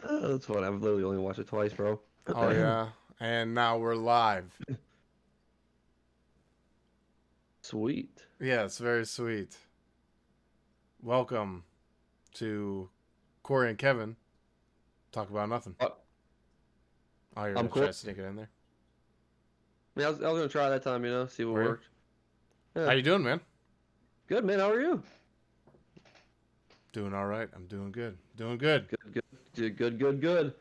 That's fun. I've literally only watched it twice, bro. Oh yeah, and now we're live. Sweet. Yeah, it's very sweet. Welcome to Corey and Kevin talk about nothing. Uh, Oh, you're I'm gonna try cool. to sneak it in there. I was gonna try that time, see what Were you? worked. How Yeah. you doing, man? Good, man. How are you? Doing all right. I'm doing good. Doing good. Good, good, good, good, good, good. You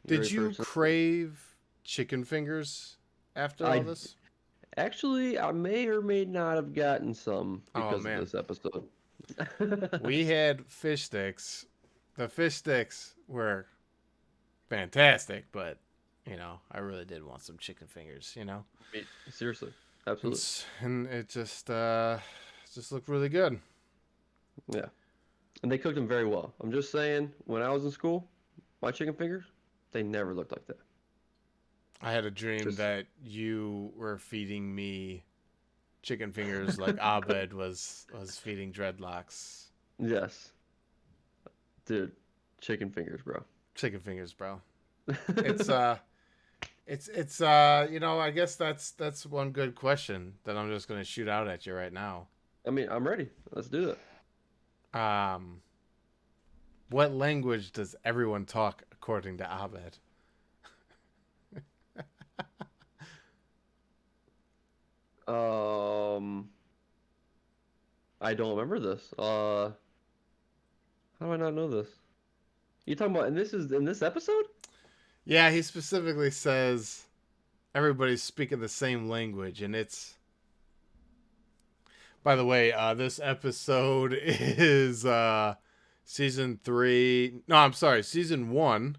Did ready for you some? crave chicken fingers after all I this? actually, I may or may not have gotten some Oh because of man, this episode. we had fish sticks. The fish sticks were fantastic, but I really did want some chicken fingers. Seriously, absolutely. And it just looked really good. Yeah, and they cooked them very well. I'm just saying, when I was in school, my chicken fingers, they never looked like that. I had a dream Just that you were feeding me chicken fingers like Abed was feeding dreadlocks. yes, dude, chicken fingers, bro. Chicken fingers, bro. It's I guess that's one good question that I'm just gonna shoot out at you right now. I mean, I'm ready. Let's do it. Um, what language does everyone talk according to Abed? Um, I don't remember this. How do I not know this? You talking about, and this is in this episode? Yeah, he specifically says everybody's speaking the same language, and it's. By the way, this episode is season 3. No, I'm sorry, season 1,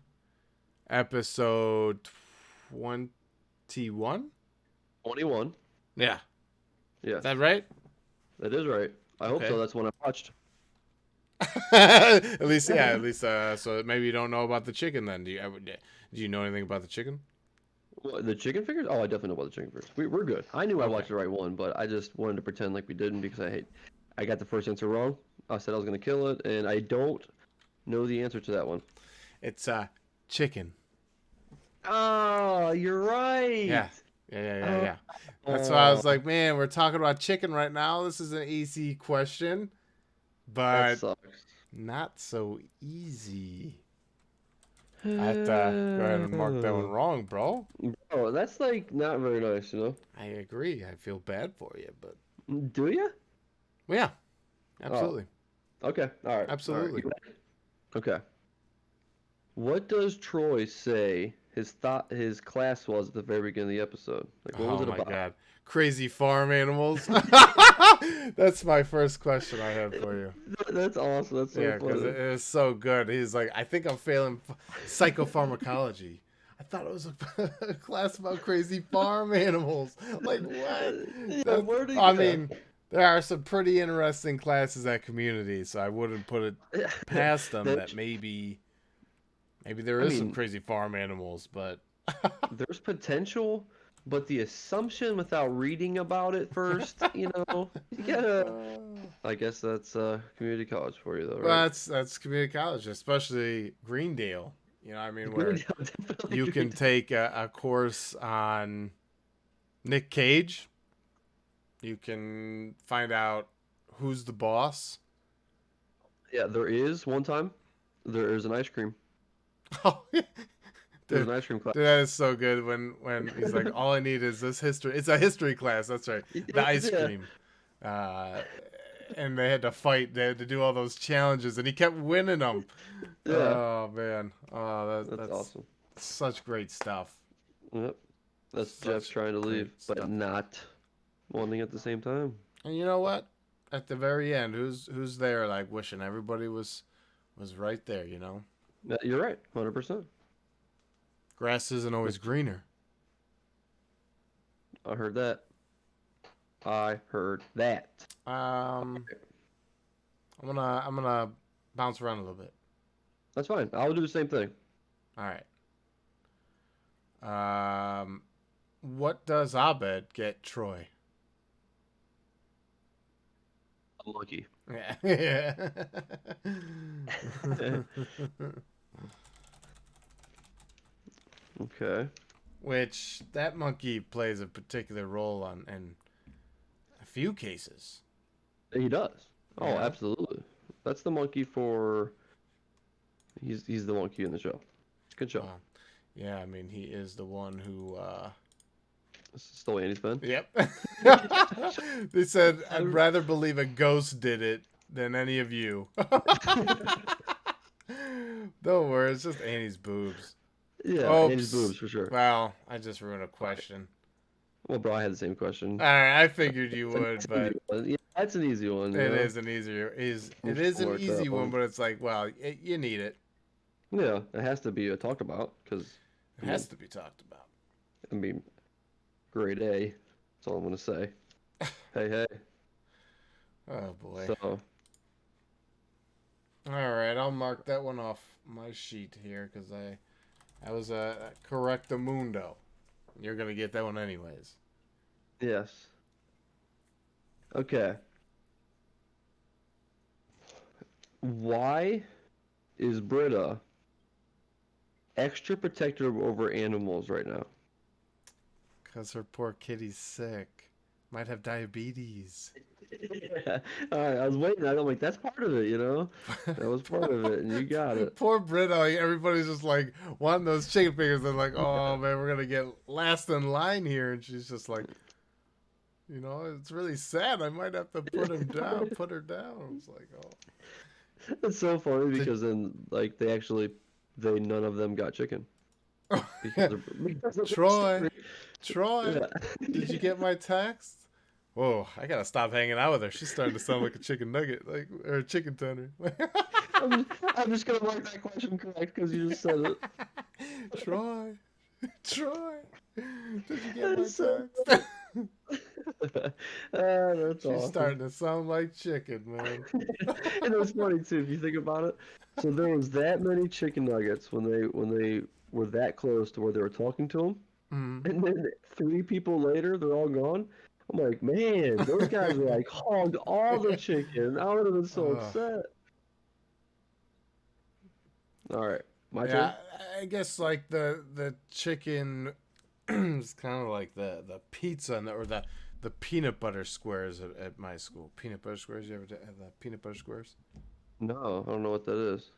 episode 21. 21. Yeah, is Yes, that right? that is right. I hope so. Okay. That's one I watched. At least, yeah. At least, so maybe you don't know about the chicken. Then do you know anything about the chicken? What, the chicken fingers? Oh, I definitely know about the chicken fingers. We're good. I knew I Okay. watched the right one, but I just wanted to pretend like we didn't because I got the first answer wrong. I said I was gonna kill it, and I don't know the answer to that one. It's chicken. Oh, you're right. Yeah. Oh, Yeah. That's why I oh, was like, man, we're talking about chicken right now. This is an easy question, that but sucks. not so easy. I have to go ahead and mark that one wrong, bro. Oh, that's like not very nice. I agree. I feel bad for you, but Do you? well, yeah, Oh, absolutely, okay. All right. absolutely. Okay. What does Troy say his class was at the very beginning of the episode? Like, what was Oh it my about? god, crazy farm animals. That's my first question I have for you. That's awesome. That's so Yeah, because funny. it is so good. He's like, I think I'm failing psychopharmacology. I thought it was a class about crazy farm animals. Like what? Yeah, That's, where do I yeah. mean, there are some pretty interesting classes at community, so I wouldn't put it past them That that maybe there I is some mean, crazy farm animals, but there's potential, but the assumption without reading about it first, you gotta. I guess that's community college for you, though, right? well, that's community college, especially Greendale. I mean, where Greendale, definitely you can Greendale. take a course on Nick Cage. You can find out who's the boss. Yeah, there is one time. There is an ice cream. Oh, There's dude, an ice cream class. that is so good when he's like, all I need is this history. It's a history class. That's right. The ice Yeah, cream. Uh, and they had to fight. They had to do all those challenges, and he kept winning them. yeah, Oh man. Oh, that's that's awesome. such great stuff. Yep, that's Jeff Such trying to leave, great but stuff. not wanting at the same time. And you know what? At the very end, who's there like wishing everybody was right there, Yeah, you're right, 100%. Grass isn't always greener. I heard that. I heard that. Um I'm gonna bounce around a little bit. That's fine. I'll do the same thing. All right. What does Abed get Troy? Unlucky. Yeah. Yeah. Okay. which that monkey plays a particular role on in a few cases. He does. You Oh, know? absolutely. That's the monkey for. He's the monkey in the show. Good show. Well, yeah, I mean, he is the one who. Stole Andy's pen. Yep. They said, I'd rather believe a ghost did it than any of you. Don't worry, it's just Annie's boobs. Yeah, Andy's Oops. boobs for sure. Well, I just ruined a question. Well, bro, I had the same question. Alright, I figured you It's would, an but easy one. Yeah, that's an easy one, you it know. is an easier. It We'll is an work that easy one, one. but it's like, well, you need it. Yeah, it has to be talked about because, It has to be talked about. I mean, grade A. That's all I'm gonna say. Hey, hey. Oh boy. So, Alright, I'll mark that one off my sheet here because I was a correctamundo. You're gonna get that one anyways. yes. Okay. Why is Britta extra protective over animals right now? Cause her poor kitty's sick. Might have diabetes. Yeah. All right, I was waiting. I'm like, that's part of it, you know? That was part of it, and you got it. Poor Britta. Like, everybody's just like wanting those chicken fingers. They're like, oh man, we're gonna get last in line here, and she's just like, you know, it's really sad. I might have to put him down, put her down. I was like, oh. It's so funny Did, because then, like, none of them got chicken. Because of Troy, Troy, yeah. did you get my text? Whoa, I gotta stop hanging out with her. She's starting to sound like a chicken nugget, like or a chicken tender. I'm just gonna mark that question correct because you just said it. Troy, Troy, did you get my That's so text? that's She's awesome. starting to sound like chicken, man. And it was funny too if you think about it. So there was that many chicken nuggets when they were that close to where they were talking to him, Mm. and then 3 people later they're all gone. I'm like, man, those guys were like hogged all the chicken. I would have been so uh, upset. All right, my yeah, turn. I guess like the chicken is kind of like the pizza and or the peanut butter squares at my school. Peanut butter squares. You ever have the peanut butter squares? No, I don't know what that is.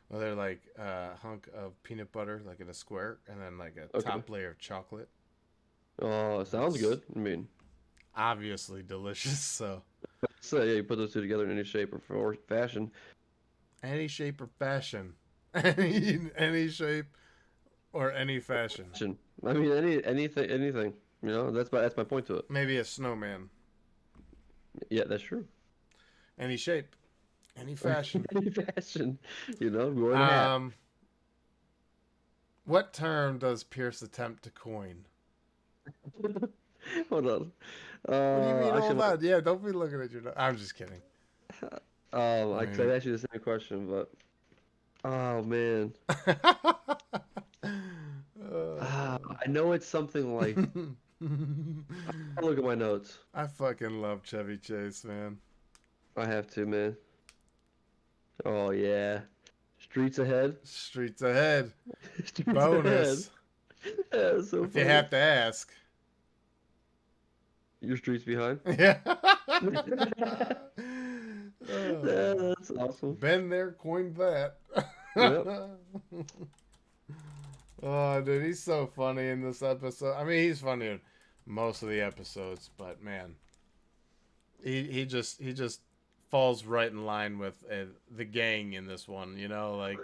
Well, they're like a hunk of peanut butter, like in a square, and then like a Okay. top layer of chocolate. Oh, it sounds That's good. I mean, obviously delicious. So so yeah, you put those two together in any shape or fashion. any shape or fashion, any shape or any fashion. Fashion. I mean, anything. You know, that's my point to it. Maybe a snowman. Yeah, that's true. Any shape, any fashion. Any fashion. You know, wearing a hat. Um, what term does Pierce attempt to coin? Hold on. What do you mean all Actually, that? Yeah, don't be looking at your. I'm just kidding. I I asked you the same question, but oh man, I know it's something like. I'll look at my notes. I fucking love Chevy Chase, man. I have to, man. Oh yeah, streets ahead. Streets ahead. Streets Bonus. ahead. Yeah, it's so If funny. you have to ask. Your streets behind. Yeah. Yeah, that's awesome. Been there, coined that. Yep. Oh, dude, he's so funny in this episode. I mean, he's funny in most of the episodes, but man, he just falls right in line with the gang in this one. You know, like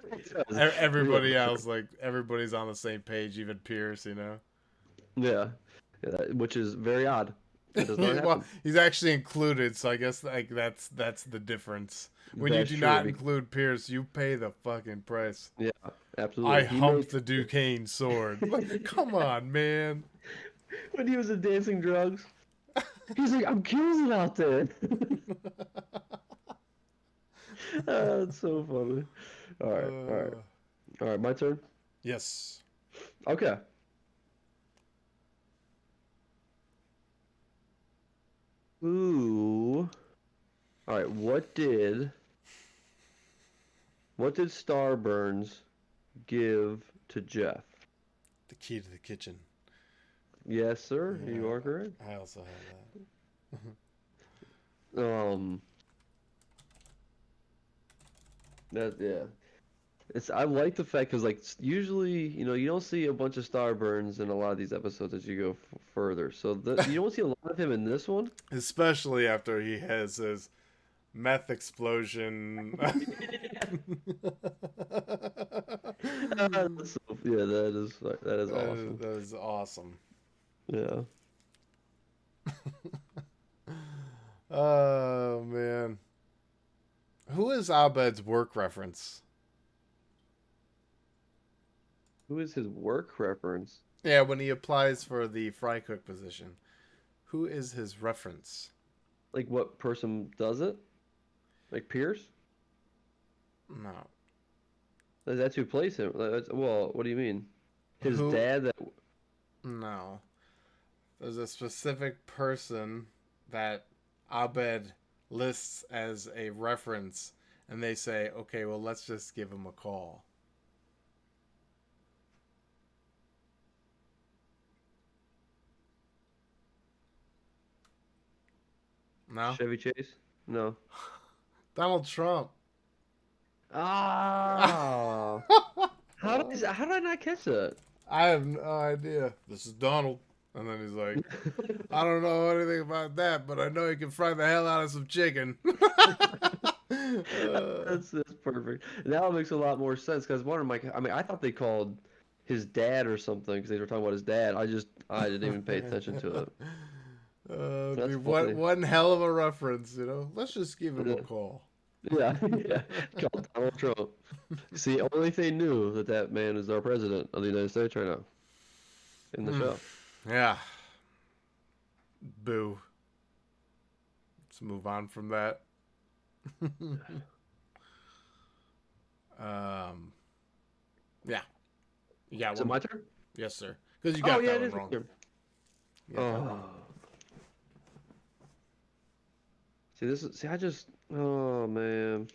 everybody else, like everybody's on the same page, even Pierce. You know. Yeah, which is very odd. It does not happen. Well, he's actually included, so I guess like that's the difference. When That's you do true, not include Pierce, you pay the fucking price. Yeah, absolutely. I humped the Duquesne sword. Like, come on, man. When he was in Dancing Drugs, he's like, I'm killing it out there. That's so funny. All right, all right, all right. My turn. Yes. Okay. Ooh. All right. What did Starburns give to Jeff? The Key to the Kitchen. Yes, sir. Yeah, You are correct. I also have Um, that yeah. I like the fact because like usually you don't see a bunch of Starburns in a lot of these episodes as you go further. So you that. don't see a lot of him in this one. Especially after he has his meth explosion. Yeah, that is awesome. That is awesome. Yeah. Oh man. Who is Abed's work reference? Who is his work reference? Yeah, when he applies for the fry cook position. Who is his reference? Like what person does it? Like Pierce? No. That's who plays him. Well, what do you mean? His Who? dad that No. There's a specific person that Abed lists as a reference, and they say, okay, well, let's just give him a call. No? Chevy Chase? No. Donald Trump. Ah. How did I not catch that? I have no idea. This is Donald. And then he's like, I don't know anything about that, but I know you can fry the hell out of some chicken. That's perfect. Now it makes a lot more sense because one of my I mean I thought they called his dad or something because they were talking about his dad. I didn't even pay attention to it. That's funny. One hell of a reference, you know? Let's just give him a Yeah, call. yeah, yeah. Called Donald Trump. See, only if they knew that man is our president of the United States right now in the show. Yeah. Boo. Let's move on from that. Yeah. You got Is it one? my turn? Yes, sir. Because you Oh got yeah, that it one is my wrong. turn. You got that one wrong. Oh. See, I just, oh man.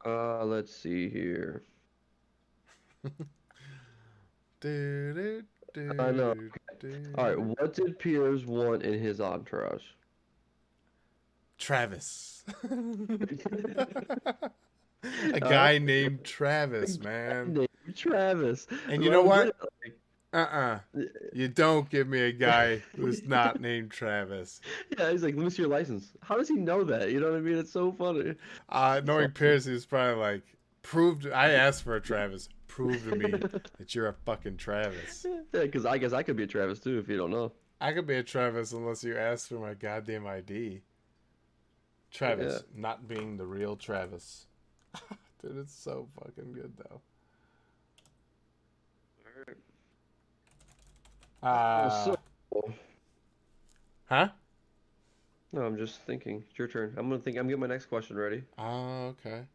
Let's see here. Do, do, I know. do, All right, do. what did Piers want in his entourage? Travis. A All guy right, named Travis, man. named Travis. And you I know don't get what? it. Like, You don't give me a guy who's not named Travis. yeah, he's like, let me see your license. How does he know that? You know what I mean? It's so funny. It's Knowing awesome. Pierce, he's probably like, I asked for a Travis. Prove to me that you're a fucking Travis. Yeah, because I guess I could be a Travis too if you don't know. I could be a Travis unless you ask for my goddamn ID. Yeah. Travis, not being the real Travis. Dude, it's so fucking good though. So, Huh? no, I'm just thinking. It's your turn. I'm getting my next question ready. Okay.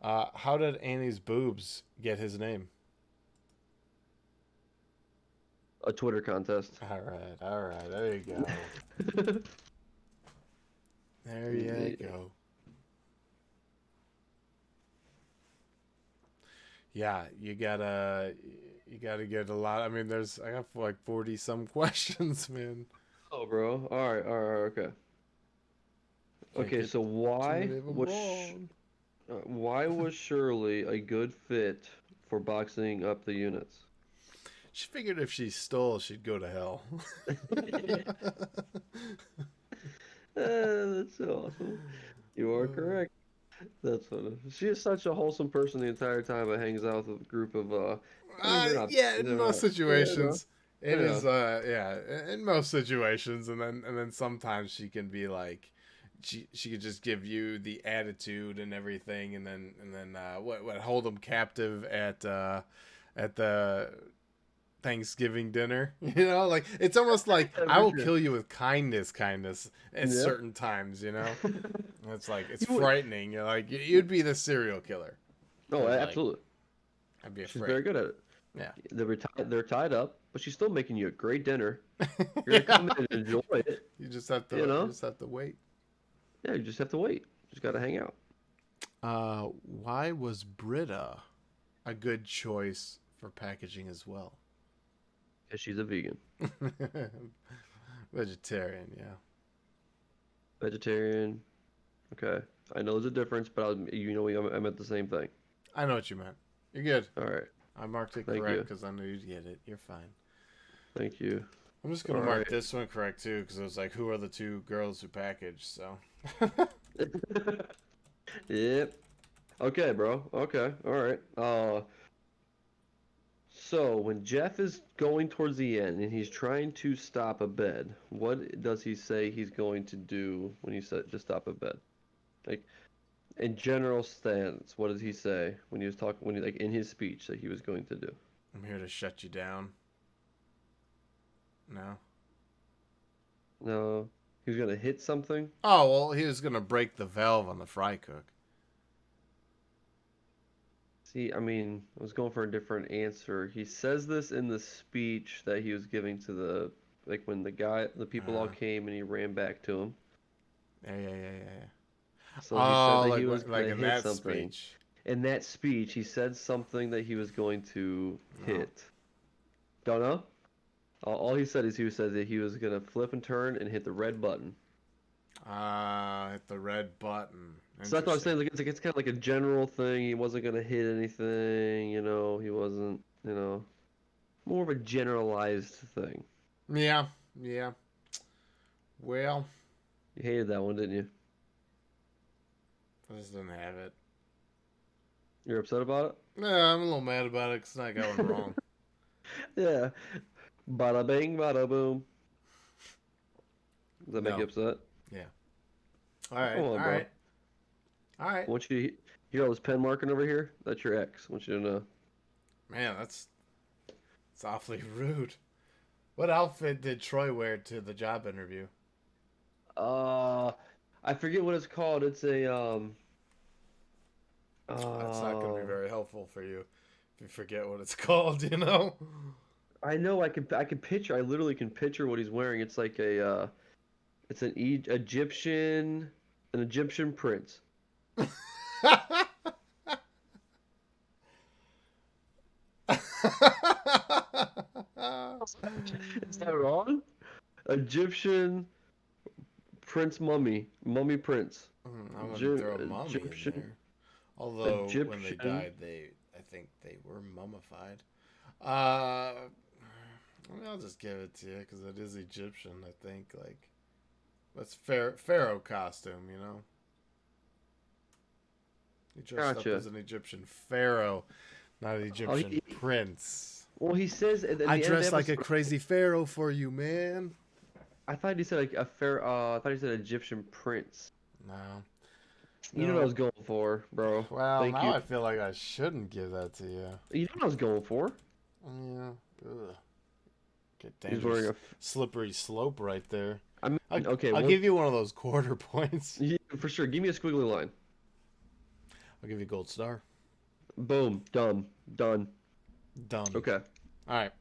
How did Annie's boobs get his name? A Twitter contest. All right. There you go. There you go. Yeah, you gotta get a lot. I mean, I got like 40 some questions, man. Oh, bro. All right, okay. Can't Okay, get so too many of them wrong. Why was Shirley a good fit for boxing up the units? She figured if she stole, she'd go to hell. That's so awesome. You are correct. That's funny. She is such a wholesome person the entire time, but hangs out with a group of I mean, Yeah, in they're most not. Yeah, no. situations, it Yeah. is. Yeah, in most situations, and then sometimes she can be like, she could just give you the attitude and everything, and then what hold them captive at the Thanksgiving dinner. You know, like it's almost like Yeah, I for will sure. kill you with kindness at Yep. certain times. You know, it's like it's You would. frightening. You're like you'd be the serial killer Oh, because like absolutely. I'd be She's afraid. very good at it. Yeah. They're tied up, but she's still making you a great dinner. You're gonna Yeah. come in and enjoy it, You just have to you you know? just have to wait. Yeah, you just have to wait. Just gotta hang out. Why was Brita a good choice for packaging as well? Because she's a vegan. Vegetarian, yeah. Vegetarian. Okay. I know there's a difference, but I meant the same thing. I know what you meant. You're good. All right. I marked it Thank correct you. because I knew you'd get it. You're fine. Thank you. I'm just gonna All mark right. this one correct too because it was like, who are the two girls who packaged? So. Yep. Okay, bro. Okay. All right. So when Jeff is going towards the end and he's trying to stop a bed, what does he say he's going to do when he said to stop a bed? Like in general stance, what does he say when he was talking when he like in his speech that he was going to do? I'm here to shut you down. No. No, he was gonna hit something. Oh well, he was gonna break the valve on the fry cook. See, I mean, I was going for a different answer. He says this in the speech that he was giving to like when the people all came and he ran back to him. Yeah. So he said Oh, that he was like gonna in hit that something. speech. In that speech, he said something that he was going to No. hit. Don't know? All he said is he said that he was gonna flip and turn and hit the red button. Hit the red button. So that's what I'm Interesting. saying. Like it's kind of like a general thing. He wasn't gonna hit anything. He wasn't. More of a generalized thing. Yeah. Well, You hated that one, didn't you? I just didn't have it. You're upset about Nah, I'm a little mad about it because I got one wrong. it? Yeah. Bada bing, bada boom. Does that make you No. upset? Yeah. Come on, bro. All right. I want you to hear all this pen marking over here? That's your ex. I want you to know. Man, it's awfully rude. What outfit did Troy wear to the job interview? Uh, I forget what it's called. It's a That's not going to be uh, very helpful for you if you forget what it's called, you know? I know I can picture. I literally can picture what he's wearing. It's like it's an Egyptian prince. Is that wrong? Egyptian prince mummy prince. I'm going to throw a mummy in Egyptian there. Although when they Egyptian. died, I think they were mummified. Uh, I'll just give it to you because it is Egyptian. I think that's pharaoh costume. You know, he dressed up Gotcha. as an Egyptian pharaoh, not an Oh, Egyptian prince. well, he says at the I end of the dress like a episode. crazy pharaoh for you, man. I thought he said like a fair. I thought he said Egyptian prince. No, You know what I no. was going for, bro. Well, Thank now you. I feel like I shouldn't give that to you. You know what I was going for. Yeah. Ugh. Get He's wearing dangerous, slippery slope right there. I mean, okay, I'll give you one of those quarter points. yeah, for sure. Give me a squiggly line. I'll give you a gold star. Boom. Done. Done. Done. Okay. All right.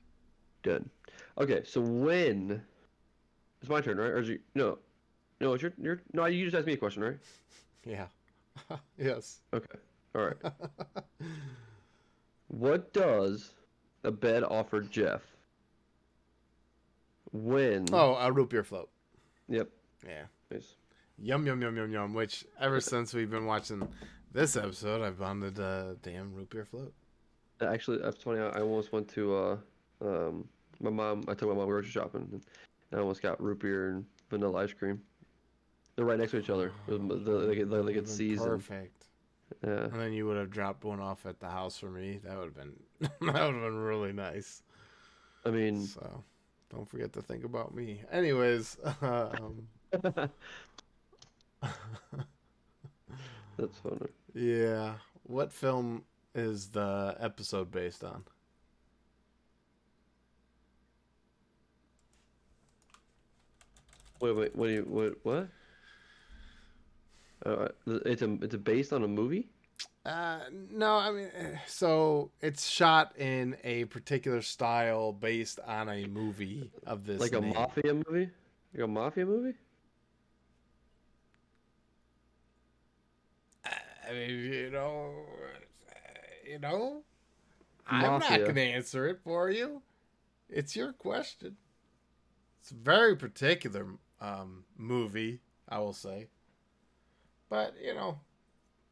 Done. Okay. So when it's my turn, right? Or is it no? No, it's your. No, you just asked me a question, right? Yeah. Yes. Okay. All right. What does a bed offer Jeff when? Oh, a root beer float. Yep. Yeah. Nice. Yum yum yum yum yum. Which ever since we've been watching this episode, I've wanted a damn root beer float. Actually, that's funny. I almost went to my mom. I took my mom grocery shopping, and I almost got root beer and vanilla ice cream. They're right next to each other. Like it's season. Perfect. Yeah. And then you would have dropped one off at the house for me. That would have been that would have been really nice. I mean, So, don't forget to think about me. Anyways, that's funny. yeah. What film is the episode based on? Wait. What? It's based on a movie? No, I mean, so it's shot in a particular style based on a movie of this Like a name. mafia movie? Like a mafia movie? I mean, you know, I'm not Mafia. gonna answer it for you. It's your question. It's a very particular movie, I will say. But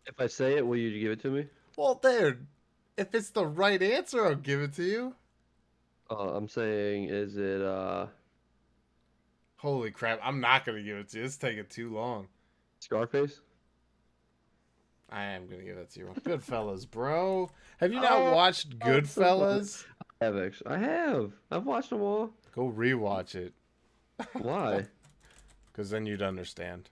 If I say it, will you give it to me? well, dude, if it's the right answer, I'll give it to you. I'm saying, is it Holy crap! I'm not gonna give it to you. It's taking too long. Scarface? I am gonna give it to you. Goodfellas, bro. Have you not Oh, watched that's so funny. Goodfellas? I have actually. I have. I've watched them all. Go rewatch it, Why? because then you'd understand.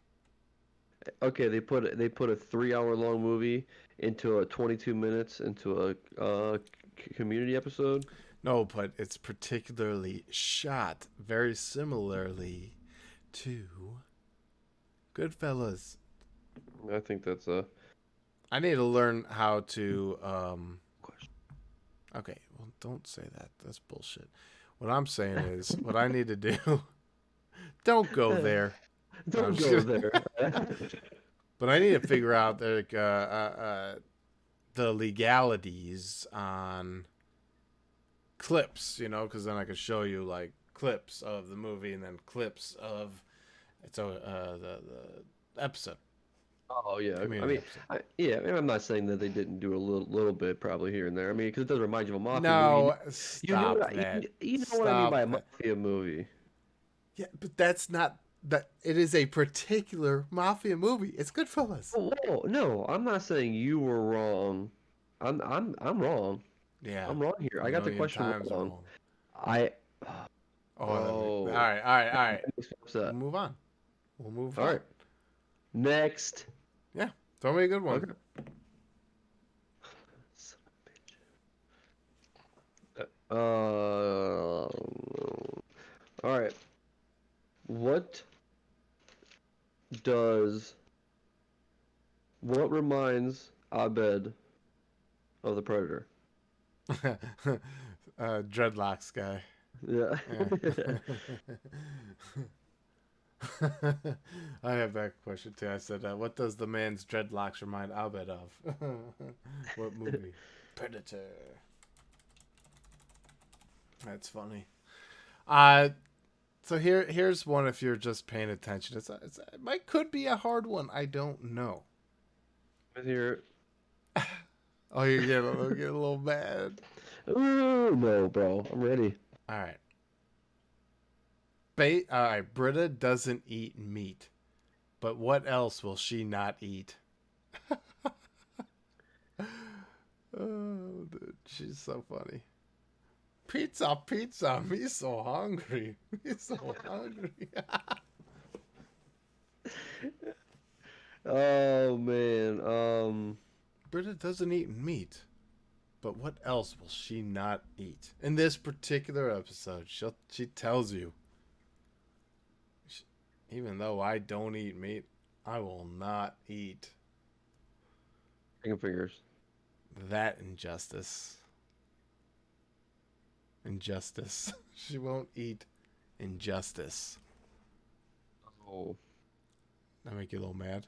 Okay, they put a 3 hour long movie into a 22 minutes into a community episode. No, but it's particularly shot very similarly to Goodfellas. I think that's a I need to learn how to. question. Okay, well, don't say that. That's bullshit. What I'm saying is, what I need to do. Don't go there. No, I'm Don't just go kidding. there. But I need to figure out the legalities on clips, because then I could show you like clips of the movie and then clips of the episode, Oh yeah. I community mean, episode. yeah. I mean, I'm not saying that they didn't do a little bit probably here and there. I mean, because it does remind you of a mafia movie. No, You know stop what that. you know what I mean by Stop a that. mafia movie. Yeah, but that's not that. It is a particular mafia movie. It's Goodfellas. Oh, whoa, no, I'm not saying you were wrong. I'm wrong. Yeah, I'm wrong here. a I got the million question times wrong. wrong. I Oh, all oh right, all right, all right. that makes me We'll upset. move on. We'll move All on. right, next. Yeah, throw me a good one. Okay. Son of a bitch. All right. What does what reminds Abed of the Predator? Dreadlocks guy. Yeah. Yeah. I have that question too. I said, "What does the man's dreadlocks remind Abed of?" What movie? Predator. That's funny. Uh so here's one if you're just paying attention. It could be a hard one. I don't know. With your Oh, you get a little mad. ooh no, bro. I'm ready. All right. All right. Britta doesn't eat meat, but what else will she not eat? Oh, dude, she's so funny. Pizza, pizza. Me so hungry. Me so hungry. Oh man. Britta doesn't eat meat, but what else will she not eat? In this particular episode, she tells you, even though I don't eat meat, I will not eat Chicken fingers. that injustice. Injustice. She won't eat injustice. Oh. That make you a little mad?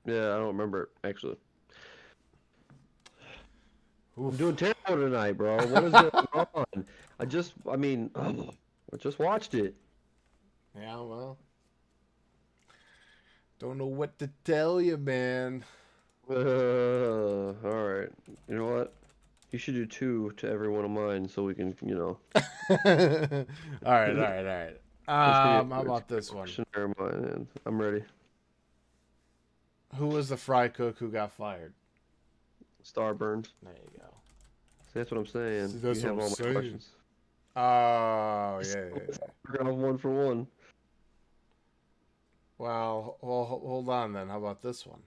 Yeah, I don't remember it actually. I'm Oof. doing terrible tonight, bro. What is going on? I mean, I just watched it. Yeah, well. Don't know what to tell you, man. All right. You know what? You should do two to every one of mine so we can, All right, all right, all right. How about this one? questionnaire in my hand. I'm ready. Who was the fry cook who got fired? Starburns. There you go. See, that's what I'm saying. See, that's You what have I'm all my saying. questions. Oh, yeah. We're gonna have one for one. Well, hold on then. How about this one?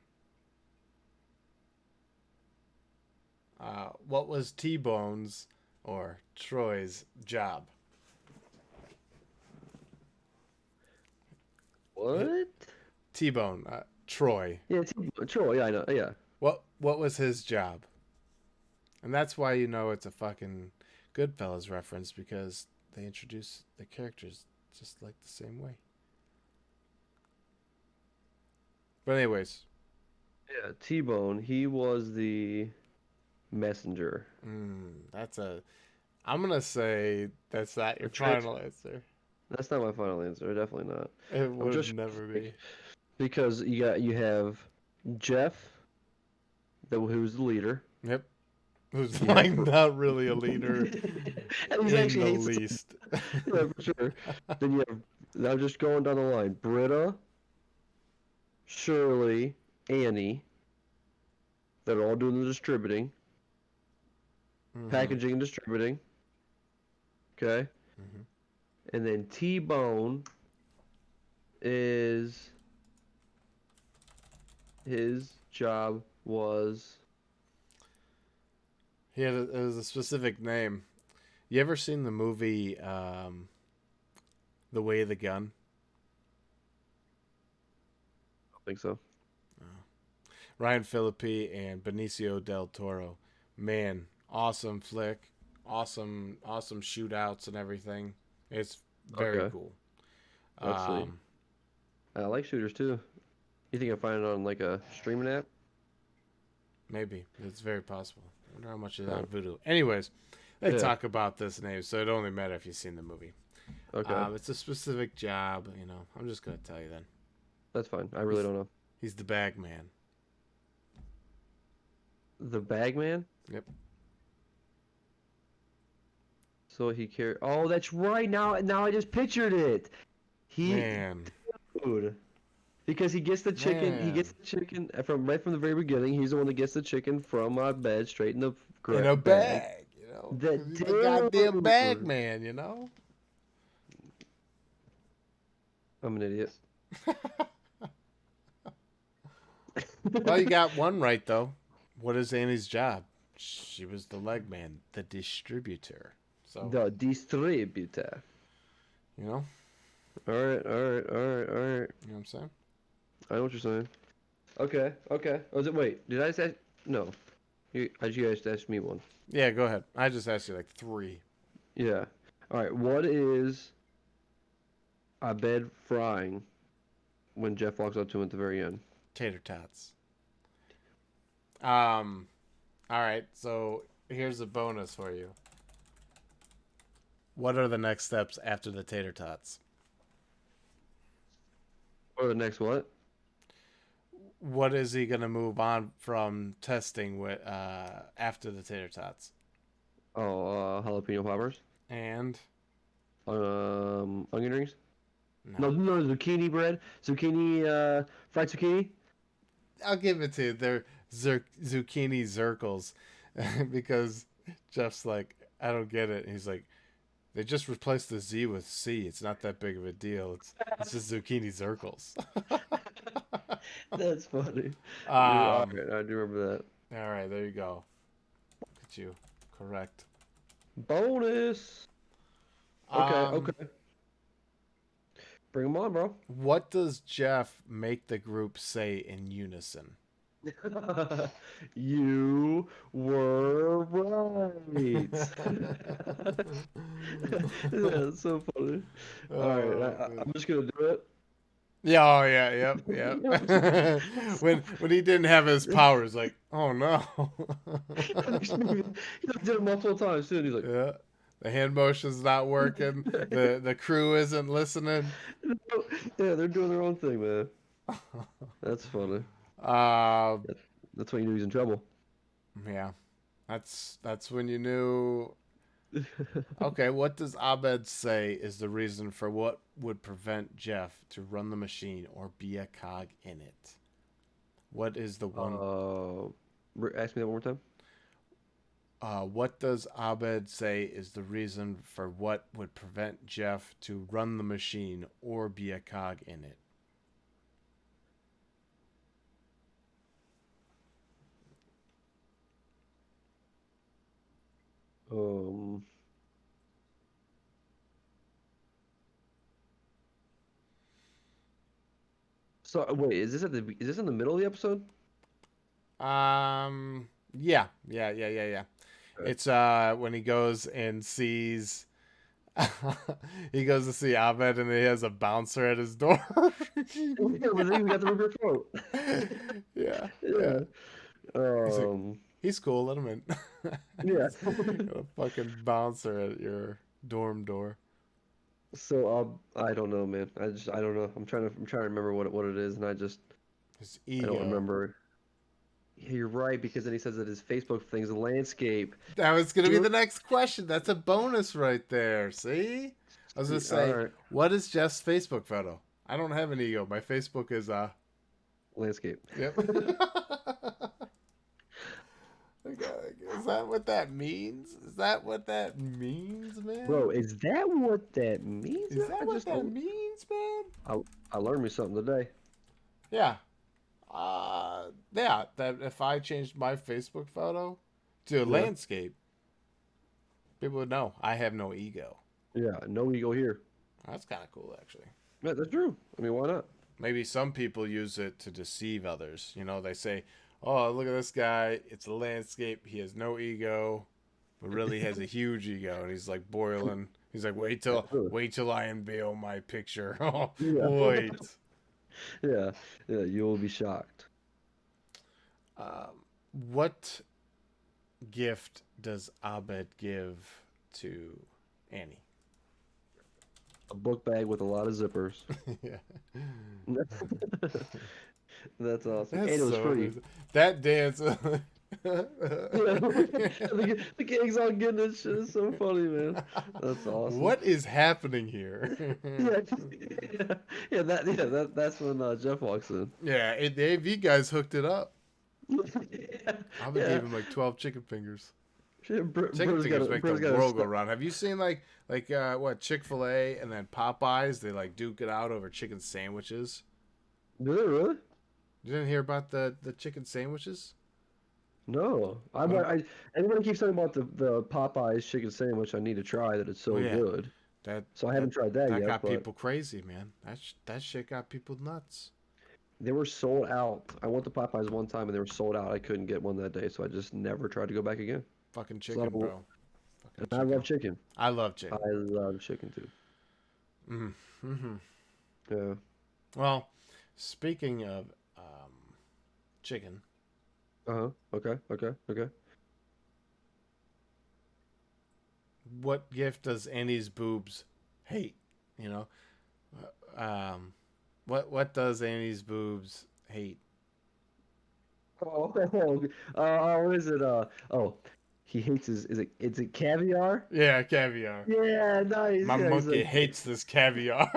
What was T-Bone's or Troy's job? What? T-Bone, Troy. Yeah, Troy. Yeah, I know. Yeah. What was his job? And that's why it's a fucking Goodfellas reference, because they introduce the characters just like the same way. But anyways, Yeah, T-Bone. He was the messenger. That's a. I'm gonna say that's not A your trans. final answer. That's not my final answer. Definitely not. It I'm would just never be. because you have Jeff, who's the leader. Yep. Who's You have like not really a leader and he in actually the hates it. least. Yeah, for sure. Then you have now just going down the line. Britta, Shirley, Annie. They're all doing the distributing, hmm packaging and distributing. Okay. hmm And then T-Bone is his job was It was a specific name. You ever seen the movie The Way of the Gun? I think so. Ryan Phillippe and Benicio del Toro. Man, awesome flick. Awesome shootouts and everything. It's very Okay. cool. Let's see. Um, I like shooters too. You think I find it on like a streaming app? Maybe. It's very possible. I wonder how much is on Oh, Voodoo. Anyways, they yeah. talk about this name, so it only matter if you've seen the movie. Okay. It's a specific job, I'm just gonna tell you then. That's fine. I really He's don't know. he's the bag man. The Bagman? Yep. So he carried. Oh, that's right. Now I just pictured it. He, Man. dude, because he gets the chicken. He gets Man. the chicken from right from the very beginning. He's the one that gets the chicken from my bed straight in the In a bag. bag, That because he's the goddamn bag dude. man. I'm an idiot. Well, you got one right though. What is Annie's job? She was the leg man, the distributor. So, The distributor. you know, All right, all right, all right, all right. you know what I'm saying? I know what you're saying. Okay, okay. Oh, is it? Wait, did I say? No. You guys asked me one. Yeah, go ahead. I just asked you like three. Yeah. All right. What is Abed frying when Jeff walks up to him at the very end? Tater tots. Um, all right. So here's a bonus for you. What are the next steps after the tater tots? Or the next what? What is he gonna move on from testing with after the tater tots? Oh, jalapeno poppers. And Onion rings. No, no, no, zucchini bread. Zucchini, fried zucchini. I'll give it to you. They're zucchini zirkles because Jeff's like, I don't get it. And he's like, they just replaced the Z with C. It's not that big of a deal. It's just zucchini zircles. That's funny. You're all um. right. I do remember that. All right, there you go. Look at you. Correct. Bonus. Okay, Um. okay. Bring them on, bro. What does Jeff make the group say in unison? You were right. That's so funny. All right, Oh, I'm just gonna do it. yeah, oh yeah, yep. When he didn't have his powers, like, oh no. He did it multiple times too. And he's like, Yeah. The hand motion's not working. The crew isn't listening. yeah, they're doing their own thing, man. That's funny. Uh, That's when you know he's in trouble. yeah. That's when you knew. Okay, what does Abed say is the reason for what would prevent Jeff to run the machine or be a cog in it? What is the one? Ask me that one more time. What does Abed say is the reason for what would prevent Jeff to run the machine or be a cog in it? Um, so wait, is this in the middle of the episode? Yeah. Okay. It's when he goes and sees He goes to see Abed and he has a bouncer at his door. Yeah, but then you got the rubber float. Yeah, yeah. Yeah. He's like, Um. he's cool. Let him in. Yeah. Got a fucking bouncer at your dorm door. So I don't know, man. I don't know. I'm trying to remember what it is, and His I don't ego. remember. Yeah, you're right because then he says that his Facebook thing's a landscape. That was gonna be Sure. the next question. That's a bonus right there. See? I was gonna All say, right. what is Jeff's Facebook photo? I don't have an ego. My Facebook is Landscape. yep. Is that what that means? Is that what that means, man? Bro, is that what that means? Is that I what just that means, man? I, I learned me something today. Yeah. Yeah, that if I changed my Facebook photo to a Yeah. landscape, people would know I have no ego. Yeah. No ego here. That's kind of cool, actually. Yeah, that's true. I mean, why not? Maybe some people use it to deceive others. You know, they say, "Oh, look at this guy. It's a landscape. He has no ego, but really has a huge ego." And he's like boiling. He's like, Absolutely. wait till I unveil my picture." Oh, Yeah. wait. Yeah. Yeah. You will be shocked. What gift does Abed give to Annie? A book bag with a lot of zippers. Yeah. That's awesome. And That's it was so free. amazing. That dance. Yeah. The gang's all getting this shit. It's so funny, man. That's awesome. What is happening here? Yeah, that's when Jeff walks in. Yeah, the AV guys hooked it up. Yeah, Abed yeah. gave him like 12 chicken fingers. Shit, Chicken fingers make the Bro's got world go round. Have you seen what Chick-fil-A and then Popeyes? They like duke it out over chicken sandwiches. Do they really? You didn't hear about the chicken sandwiches? No. Well, Everybody keeps talking about the Popeyes chicken sandwich. I need to try that. It's so well, yeah, good. that So I that haven't tried that that yet, got but people crazy, man. That shit got people nuts. they were sold out. I went to Popeyes one time and they were sold out. I couldn't get one that day, so I just never tried to go back again. Fucking It's a lot chicken, of, bro. Fucking and I love chicken. chicken. I love I chicken. love chicken too. Mm-hmm. Yeah. Well, speaking of chicken, Uh-huh. Okay. Okay. Okay. what gift does Annie's boobs hate? You know, what does Annie's boobs hate? Oh, what is it? Oh, he hates his. Is it caviar? Yeah, caviar. Yeah, nice. My Yeah, he's monkey like, hates this caviar.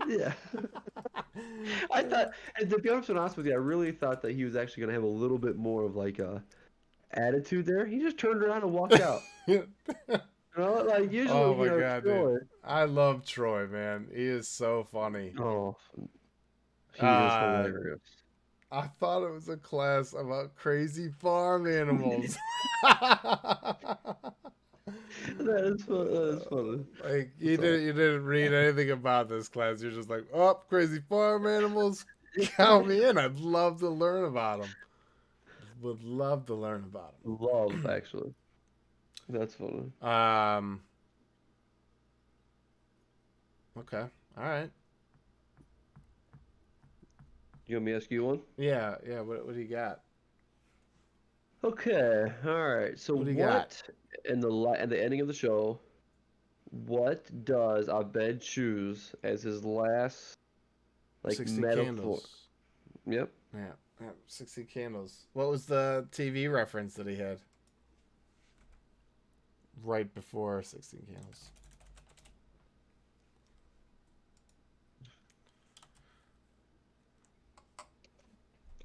yeah. I thought, and to be honest with you, I really thought that he was actually gonna have a little bit more of like a attitude there. He just turned around and walked out. You know, like Oh usually, my god, dude! Troy. I love Troy, man. He is so funny. Oh, he is Uh, hilarious. I thought it was a class about crazy farm animals. That is fun. That is funny. Like That's all. you didn't read anything about this class. You're just like, oh, crazy farm animals. Count me in. I'd love to learn about them. Would love to learn about Love, actually. That's funny. them. Okay. All right. You want me to ask you one? Yeah. Yeah. What do you got? Okay, all right. So What do you got? at the ending of the show, what does Abed choose as his last 60 metaphor? candles. Yep. Yeah. Yeah. 60 candles. What was the TV reference that he had? Right before 16 candles.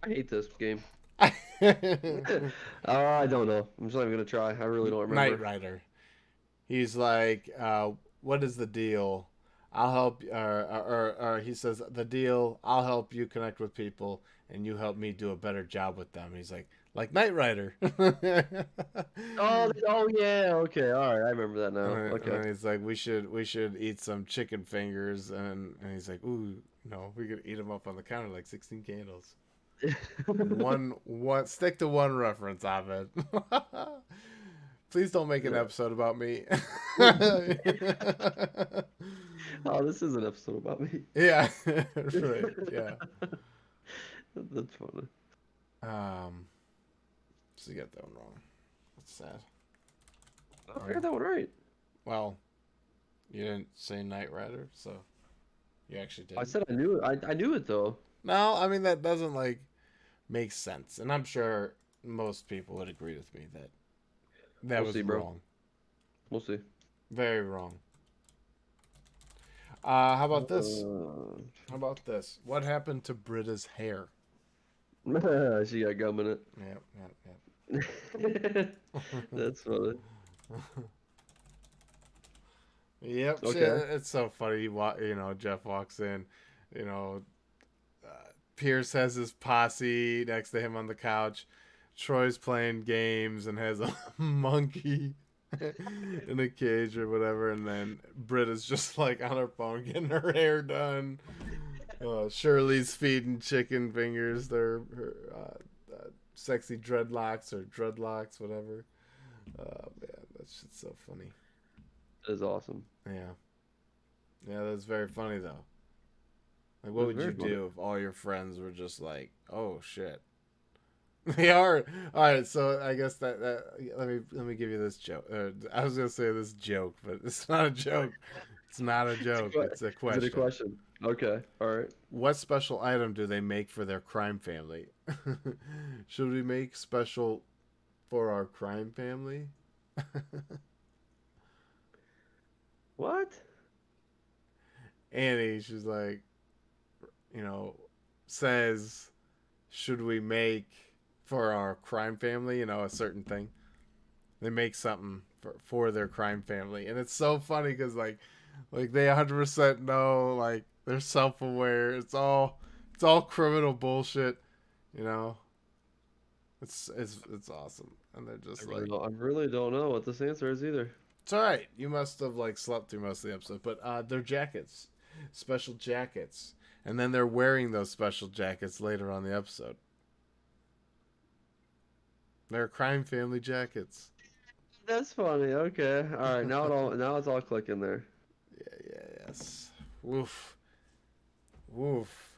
I hate this game. I don't know. I'm just not even gonna try. I really don't Knight remember. Rider. He's like, what is the deal? I'll help, or he says, the deal, I'll help you connect with people, and you help me do a better job with them. He's like Knight Rider. Oh yeah. Okay. All right. I remember that now. And Okay. then he's like, we should eat some chicken fingers, and he's like, ooh, no, we could eat them up on the counter like 16 candles. One, stick to one reference of it. Please don't make an Yeah. episode about me. Oh, this is an episode about me. Yeah, right. Yeah. That's funny. Um, so you got that one wrong. That's sad. Oh, I got that one right. Well, you didn't say Knight Rider, so you actually I didn't. said I knew it. I knew it though. No, I mean that doesn't like make sense, and I'm sure most people would agree with me that that We'll was see, bro. wrong. We'll see. Very wrong. How about this? How about this? What happened to Britta's hair? She got gum in it. Yep, yep, That's funny. yep. Shit, Okay. it's so funny. You know, Jeff walks in. You know, Pierce has his posse next to him on the couch. Troy's playing games and has a monkey in a cage or whatever, and then Britta's just like on her phone getting her hair done. Shirley's feeding chicken fingers her sexy dreadlocks or dreadlocks, whatever. Oh man, that shit's so funny. That is awesome. Yeah, yeah, that's very funny though. Like, what That's would you very funny. do if all your friends were just like, "Oh shit"? They are. All right, so I guess that let me give you this joke. I was gonna say this joke, but it's not a joke. It's not a joke. It's a Is it a question. question? Okay. All right. What special item do they make for their crime family? Should we make special for our crime family? What? Annie, she's like, you know, says, should we make for our crime family, you know, a certain thing? They make something for their crime family. And it's so funny because, like they 100% know, like, they're self-aware. It's all criminal bullshit, you know? It's awesome. And they're just like, I really don't know what this answer is either. it's all right. You must have like slept through most of the episode, but they're jackets, special jackets, and then they're wearing those special jackets later on the episode. They're crime family jackets. That's funny. Okay. All right. Now it's all clicking there. Yes. Woof. Woof.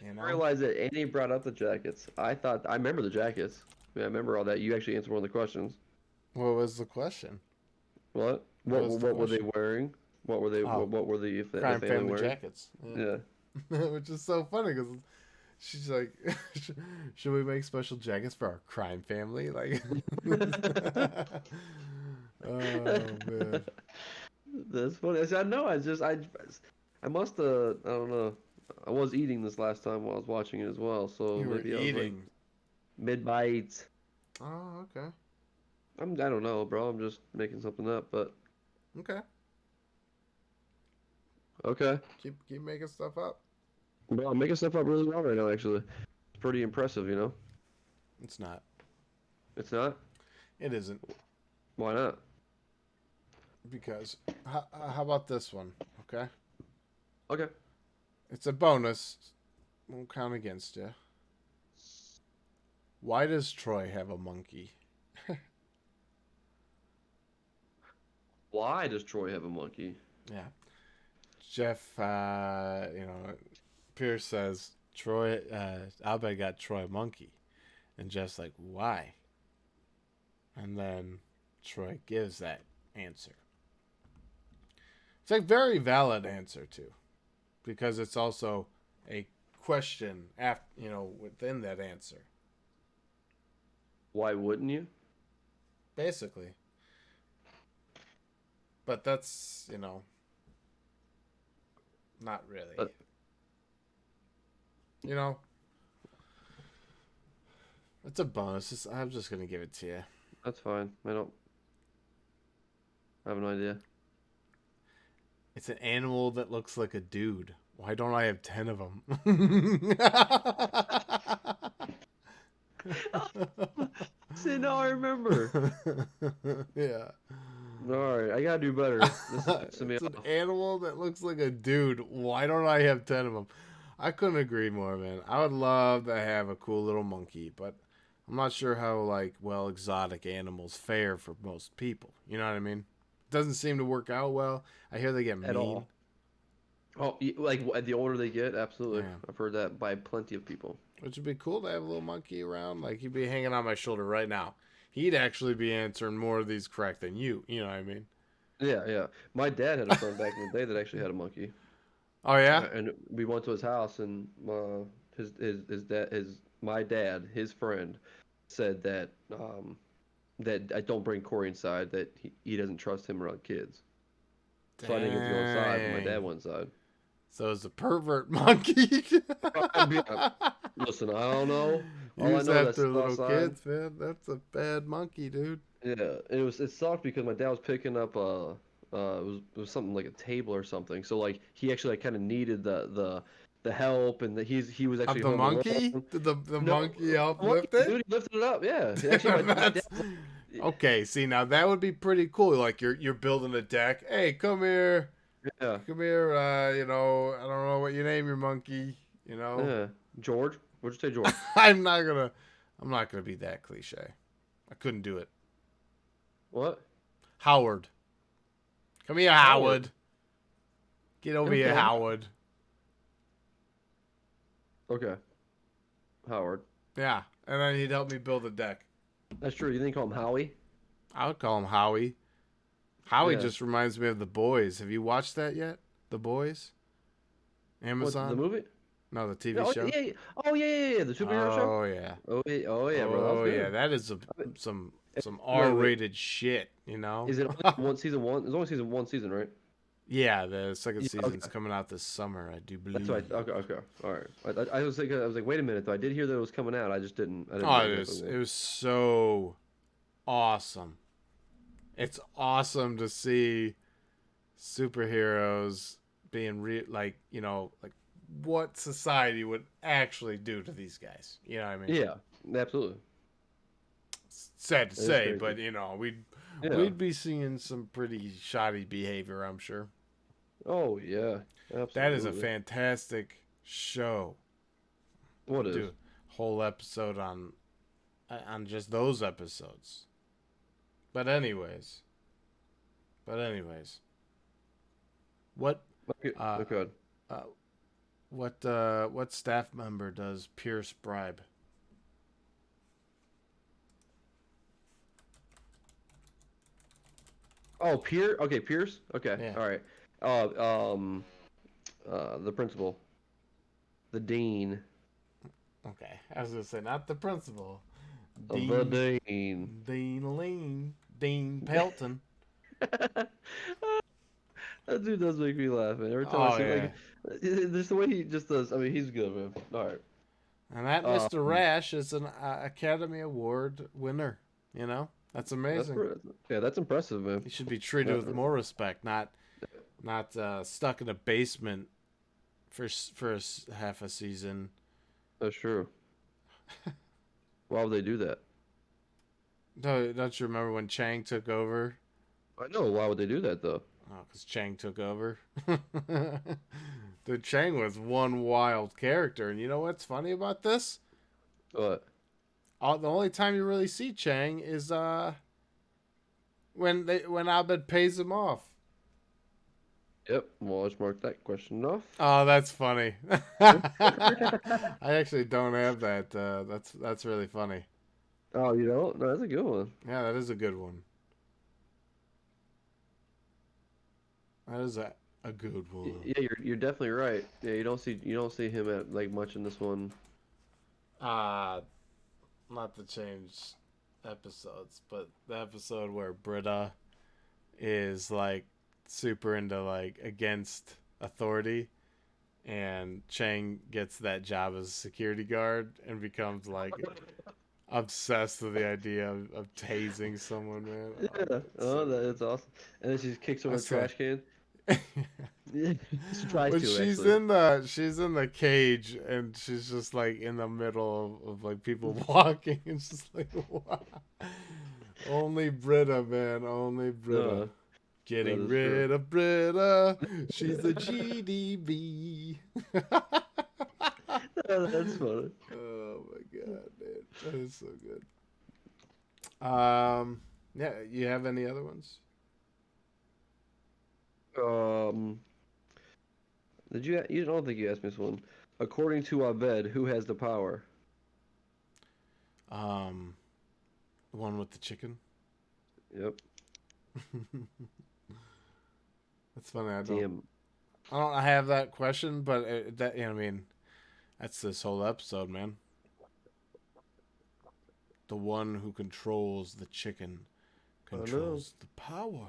You I know realized that Annie brought up the jackets. I remember the jackets. Yeah, I remember all that. You actually answered one of the questions. what was the question? What? What was the What were they question? wearing? What were they? Oh, What were the crime family family wearing? jackets. Yeah. Yeah. Which is so funny because she's like, should we make special jackets for our crime family? Like, oh man. That's funny. I know. I must have. I don't know. I was eating this last time while I was watching it as well, so You were maybe I was like eating. mid bites. Oh, okay. I don't know, bro. I'm just making something up, but Okay. okay. Keep making stuff up. Bro, I'm making stuff up really well right now. Actually, it's pretty impressive. You know. It's not. It's not. It isn't. Why not? Because how about this one? Okay. Okay. It's a bonus. Won't count against you. Why does Troy have a monkey? Why does Troy have a monkey? Yeah. Jeff, Pierce says, Troy, Albert got Troy a monkey. And Jeff's like, why? And then Troy gives that answer. It's a very valid answer, too. Because it's also a question, within that answer. Why wouldn't you? Basically. But that's, not really. It's a bonus. I'm just going to give it to you. That's fine. I have no idea. It's an animal that looks like a dude. Why don't I have 10 of them? See, now I remember. Yeah. All right, I gotta do better. This is pissing me It's an off. animal that looks like a dude. Why don't I have 10 of them? I couldn't agree more, man. I would love to have a cool little monkey, but I'm not sure how like well exotic animals fare for most people. You know what I mean? Doesn't seem to work out well. I hear they get At mean. all. Oh, like the older they get, absolutely. Yeah. I've heard that by plenty of people. Which would be cool to have a little monkey around. Like he'd be hanging on my shoulder right now. He'd actually be answering more of these correct than you. You know what I mean? Yeah, yeah. My dad had a friend back in the day that actually had a monkey, Oh yeah. and we went to his house, and his dad his my dad his friend said that that I don't bring Corey inside, that he doesn't trust him around kids. So I didn't get to go inside, but my dad Dang. went inside. So it's a pervert monkey. Yeah. Listen, I don't know. He All I was know that's after still little outside. kids, man. That's a bad monkey, dude. Yeah, it sucked because my dad was picking up it was something like a table or something. So like he actually like kind of needed the help, and he was Of actually the home monkey? alone. Did the No, monkey help monkey, lift it? dude, he lifted it up. Yeah, actually my dad. That's okay. See, now that would be pretty cool. Like you're building a deck. Hey, come here, Yeah, come here. You know, I don't know what you name your monkey. You know, yeah. George, what'd you say, George? I'm not gonna, I'm not gonna be that cliche. I couldn't do it. What? Howard, come here, Howard. Howard. Get over here, Okay, Howard. okay. Howard. Yeah, and then he'd help me build a deck. That's true. You didn't call him Howie? I would call him Howie. Howie Yeah. just reminds me of The Boys. Have you watched that yet? The Boys? What, the Amazon? movie? No, the Yeah, TV oh show. yeah, yeah. Oh yeah, yeah, yeah. The superhero show. Oh yeah. Oh yeah, bro. That was Oh yeah. good. That is I mean, some wait, wait. R-rated shit. You know? Is it only one season one? It's only season one season, right? Yeah, the second Yeah. season's Okay. coming out this summer. I do That's believe. right. Okay. Okay. All right. I was thinking. I was like, wait a minute. Though I did hear that it was coming out. I just didn't. I didn't Oh, know it exactly is. when. It was so awesome. It's awesome to see superheroes being like like what society would actually do to these guys. You know what I mean? Yeah. Absolutely. It's sad to That is say, crazy. but we'd Yeah. we'd be seeing some pretty shoddy behavior, I'm sure. Oh yeah. That is a Absolutely. fantastic show. What Do is? a whole episode on just those episodes. But anyways, what Okay. uh, Okay. uh what staff member does Pierce bribe? Oh, Pierce. Okay, Pierce. Okay. Yeah. All right. The principal, the dean Okay, I was gonna say not the principal, of the Dean dean. Dean Pelton. That dude does make me laugh, man. Every time I Oh see yeah, like, just the way he just does. I mean, he's good, man. All right. and that Mr. Um, Rash is an Academy Award winner. That's that's amazing. yeah, that's impressive, man. He should be treated with Uh, more respect, not stuck in a basement for half a season. that's true. Why would they do that? No, don't you remember when Chang took over? I know. Why would they do that though? Oh, because Chang took over. Dude, Chang was one wild character, and you know what's funny about this? What? The only time you really see Chang is when Abed pays him off. Yep. Well, let's mark that question off. Oh, that's funny. I actually don't have that. That's really funny. Oh, you don't? No, that's a good one. Yeah, that is a good one. That is a good one. Yeah, you're definitely right. Yeah, you don't see him at like much in this one. Uh Not to change episodes, but the episode where Britta is like super into like against authority, and Chang gets that job as a security guard and becomes like obsessed with the idea of tasing someone, man. Yeah. Oh, that's awesome. And then she kicks over the That's like trash can. Yeah, she tries when to she's actually. in the cage and she's just like in the middle of like people walking, and it's just like wow. Only Britta, man, only Britta. Uh, that Getting is true. rid of Britta. She's the GDB. That's funny. Oh my god, man. That is so good. Yeah, you have any other ones? Um, did you? You don't think you asked me this one. According to Abed, who has the power? Um, the one with the chicken. Yep. That's funny. Damn. I don't have that question, but that I mean, that's this whole episode, man. The one who controls the chicken I know. controls the power.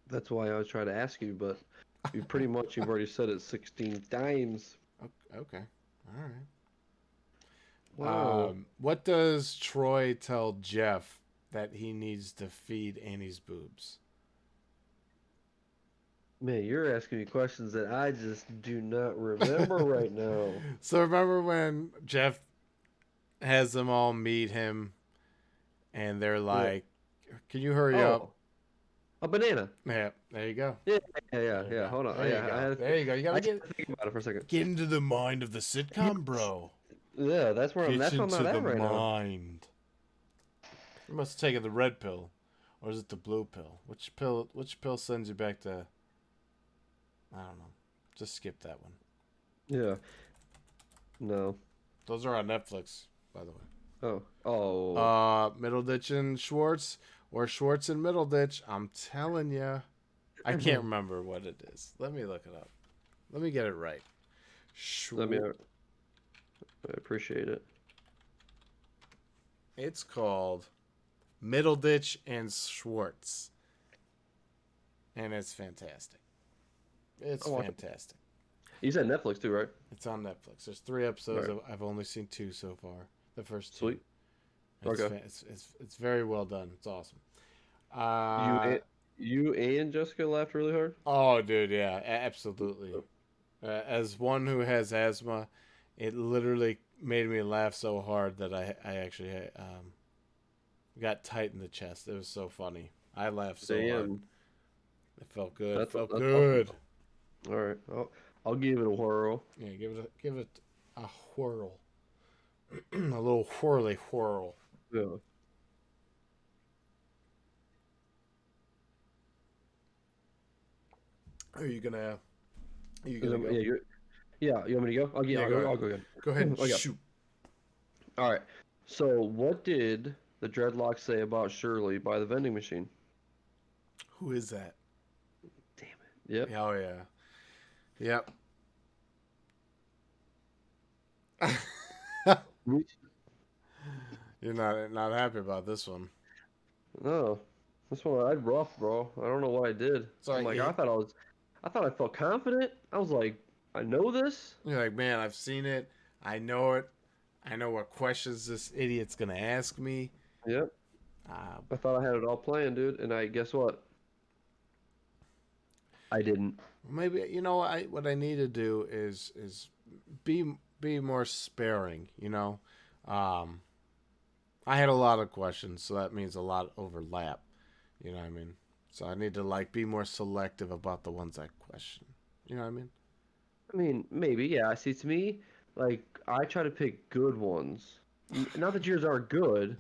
That's why I was trying to ask you, but you pretty much you've already said it 16 times. Okay. All right. Wow. What does Troy tell Jeff that he needs to feed Annie's boobs? Man, you're asking me questions that I just do not remember right now. So remember when Jeff has them all meet him and they're Yeah. like, "Can you hurry up?" Oh, a banana. Yeah, there you go. Yeah, yeah, yeah, There you yeah. go. Hold on. There you Yeah, go. There you go. You I gotta had get to think about it for a second. into the mind of the sitcom, bro. Yeah, Get that's where I'm into not the at right now. mind. You must have taken the red pill, or is it the blue pill? Which pill? Which pill sends you back to? I don't know. Just skip that one. Yeah. No. Those are on Netflix, by the way. Oh. Oh. Middleditch and Schwartz, or Schwartz and Middleditch. I'm telling you, I can't remember what it is. Let me look it up. Let me get it right. Let me. I appreciate it. It's called Middleditch and Schwartz, and it's fantastic. It's Oh, fantastic. you said Netflix too, right? It's on Netflix. There's 3 episodes. Right. I've only seen 2 so far. The first 2. Sweet. Okay. It's very well done. It's awesome. You Uh and you and Jessica laughed really hard. oh, dude, yeah, absolutely. As one who has asthma, it literally made me laugh so hard that I actually got tight in the chest. It was so funny. I laughed so hard. Damn. It felt good. That's Felt that's good. awesome. All right. I'll give it a whirl. Yeah, give it a whirl, a little whirly whirl. Yeah. Are you gonna? Are you gonna go? Yeah. Yeah. You want me to go? Yeah, go ahead. I'll go again. Go ahead and Okay. shoot. All right. So, what did the dreadlocks say about Shirley by the vending machine? Who is that? Damn it. Yep. Oh yeah. Yep. You're not happy about this one. No, this one I rough, bro. I don't know what I did. Sorry, I'm like, I thought I felt confident. I was like, I know this. you're like, man, I've seen it. I know it. I know what questions this idiot's gonna ask me. Yep. Uh, I thought I had it all planned, dude. And I guess what? I didn't. maybe you know what I need to do is be more sparing. You know, um, I had a lot of questions, so that means a lot of overlap. You know what I mean? So I need to like be more selective about the ones I question. You know what I mean? I mean, maybe, yeah. See, to me, like, I try to pick good ones. Not that yours aren't good.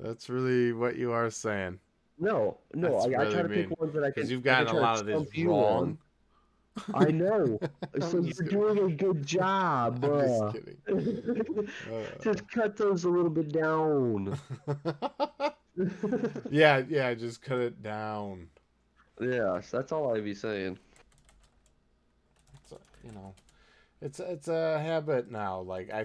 That's really what you are saying. No, no. That's I try really to pick mean ones that because you've I can gotten a try to lot of these stump you wrong. on. I know. So I'm you're just kidding. doing a good job. I'm just kidding. Just cut those a little bit down. yeah, just cut it down. Yes, that's all I'd be saying. It's you know, it's a habit now. Like I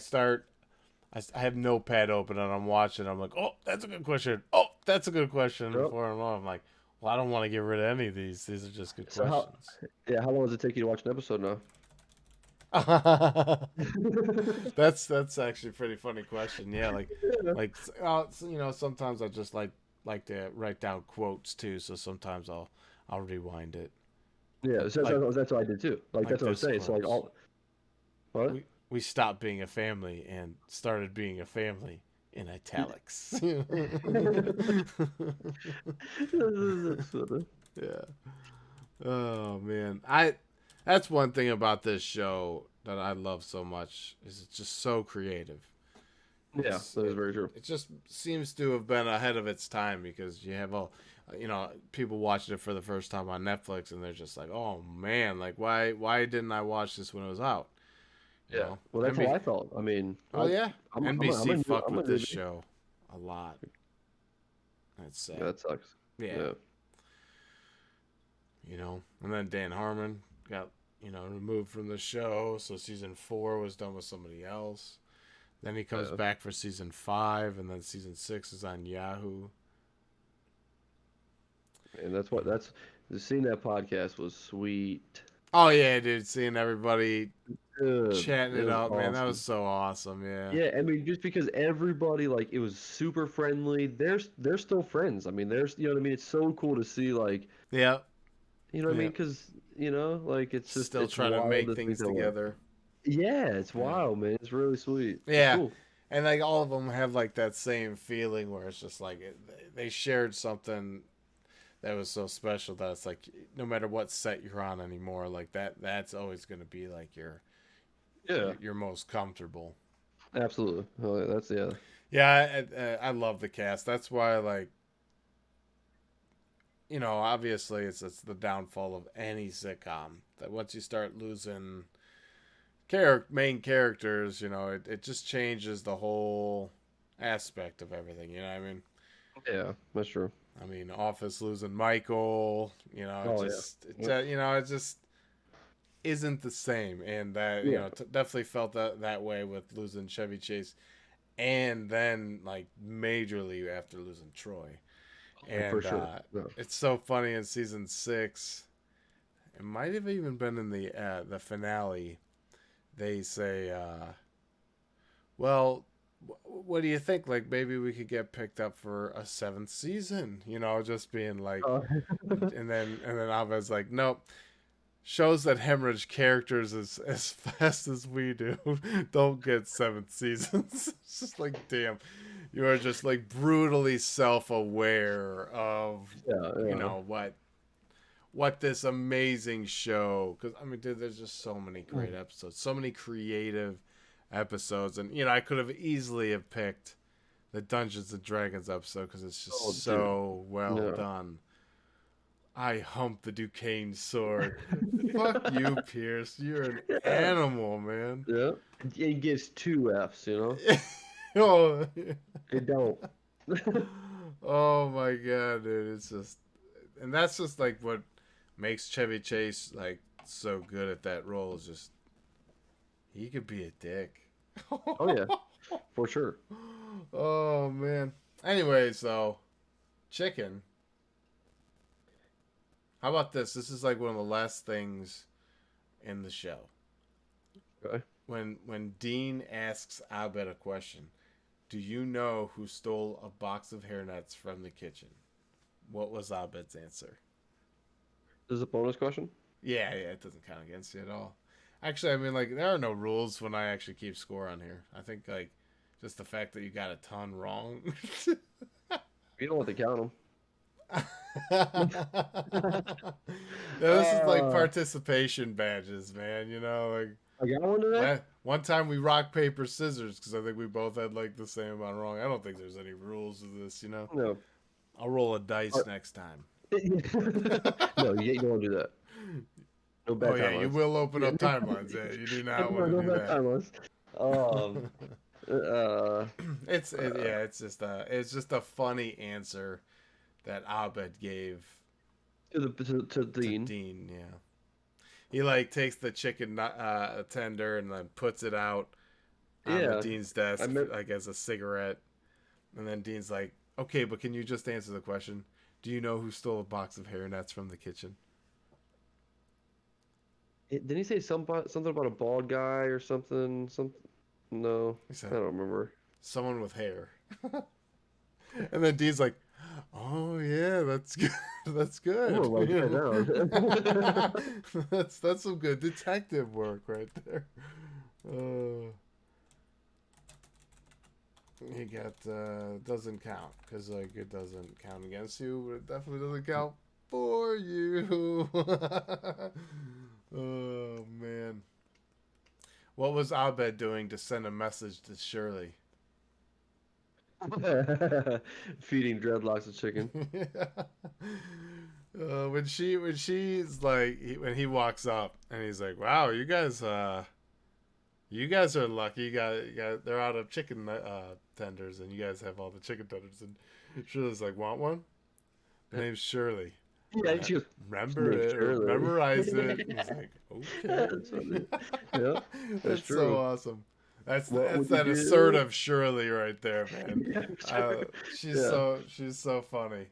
have Notepad open and I'm watching. I'm like, oh, that's a good question. Oh, that's a good question. Yep. Before I'm like, well, I don't want to get rid of any of these. These are just good So questions. how long does it take you to watch an episode now? That's actually a pretty funny question. Yeah, like sometimes I just like to write down quotes too. So sometimes I'll rewind it. Yeah, so Like that's what I did too. Like like that's what I'm this saying. So like quote. all what? We stopped being a family and started being a family in italics. That's funny. Yeah. Oh man, that's one thing about this show that I love so much is it's just so creative. Yeah, that is very true. It just seems to have been ahead of its time because you have all, people watching it for the first time on Netflix and they're just like, oh man, like why didn't I watch this when it was out? You Yeah. know, Well, that's how I felt. I mean, well, yeah, NBC fucked I'm a with this newbie. show a lot. That's Yeah, sad. that sucks. Yeah, Yeah. and then Dan Harmon got removed from the show, so season 4 was done with somebody else. Then he comes Yeah. back for season 5, and then season 6 is on Yahoo. And that's seeing that podcast was sweet. Oh yeah, dude, seeing everybody Good. chatting It it was up, man, that was awesome. so awesome. Yeah, Yeah, I mean, just because everybody like it was super friendly. They're still friends. I mean, there's you know what I mean. It's so cool to see like yeah, you know what I yeah. mean because like Still it's trying to wild make to think things that way. together. Yeah, it's Yeah, wild, man. It's really sweet. It's yeah, cool. and like all of them have like that same feeling where it's just like they shared something that was so special that it's like no matter what set you're on anymore, like that's always going to be like Yeah, your most comfortable. absolutely. Oh, yeah, that's yeah. Yeah, I love the cast. That's why like obviously it's the downfall of any sitcom that once you start losing main characters, it just changes the whole aspect of everything. You know what I mean? Yeah, that's true. I mean, Office losing Michael, Oh yeah. Yep. it just isn't the same, and that Yeah, definitely felt that way with losing Chevy Chase, and then like majorly after losing Troy, for and sure. No. it's so funny in season 6. It might have even been in the finale. They say, "Well, what do you think? Like maybe we could get picked up for a 7th season." Just being like, Uh, and then Abed's like, "Nope." Shows that hemorrhage characters as fast as we do don't get 7th seasons. It's just like, damn, you are just like brutally self-aware of yeah, yeah. what this amazing show. Because I mean, dude, there's just so many great episodes, so many creative episodes, and I could have easily have picked the Dungeons and Dragons episode because it's just Oh, dude. so well No. done. I hump the Duquesne sword. Fuck you, Pierce. You're an Yeah. animal, man. Yeah. It gets 2 Fs. oh, It don't. oh my god, dude. It's just, and that's just like what makes Chevy Chase like so good at that role. Is just he could be a dick. Oh yeah, for sure. oh man. Anyway, so chicken. How about this? This is like one of the last things in the show. Okay. When Dean asks Abed a question, do you know who stole a box of hairnets from the kitchen? What was Abed's answer? This is a bonus question. Yeah, it doesn't count against you at all. Actually, I mean, like, there are no rules when I actually keep score on here. I think, like, just the fact that you got a ton wrong. You don't want to count them. yeah, this is like participation badges, man. Like, I got one today. one time we rock paper scissors because I think we both had like the same amount wrong. I don't think there's any rules to this. No. I'll roll a dice next time. No, you don't want to do that. No bad Oh yeah, timelines. you will open up timelines. Yeah, you do not want to No do bad that. timelines. It's just a funny answer that Abed gave to Dean. Dean. Yeah, he like takes the chicken tender and then puts it out on the Dean's desk like as a cigarette, and then Dean's like, "Okay, but can you just answer the question? Do you know who stole a box of hairnets from the kitchen?" Didn't he say something about a bald guy or something? No, He I said, don't remember. "Someone with hair." And then Dean's like, "Oh yeah, that's good. That's good. I'm gonna write that down. that's some good detective work right there." He got doesn't count because like it doesn't count against you, but it definitely doesn't count for you. oh man, what was Abed doing to send a message to Shirley? Feeding dreadlocks of chicken. When she's like when he walks up and he's like, "Wow, you guys are lucky. They're out of chicken tenders, and you guys have all the chicken tenders." And Shirley's like, "Want one?" The name's Shirley. Yeah, she goes, Remember "Snake it or Shirley." memorize it. And he's like, That's "Okay." funny. Yeah, that's That's so true. awesome. What That's would you that do? assertive Shirley right there, man. Yeah, sure. Yeah. She's so funny. It's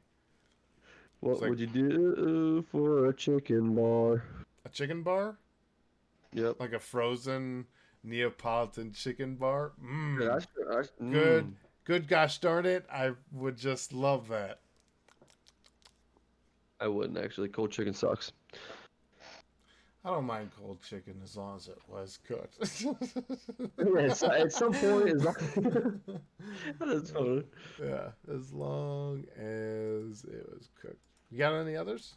What like would you do for a chicken bar? a chicken bar, Yep. like a frozen Neapolitan chicken bar. Yeah, Mmm, good, mm, good. Gosh darn it, I would just love that. I wouldn't actually. Cold chicken sucks. I don't mind cold chicken as long as it was cooked. Yes, at some point, is not. That's funny. Yeah, as long as it was cooked. You got any others?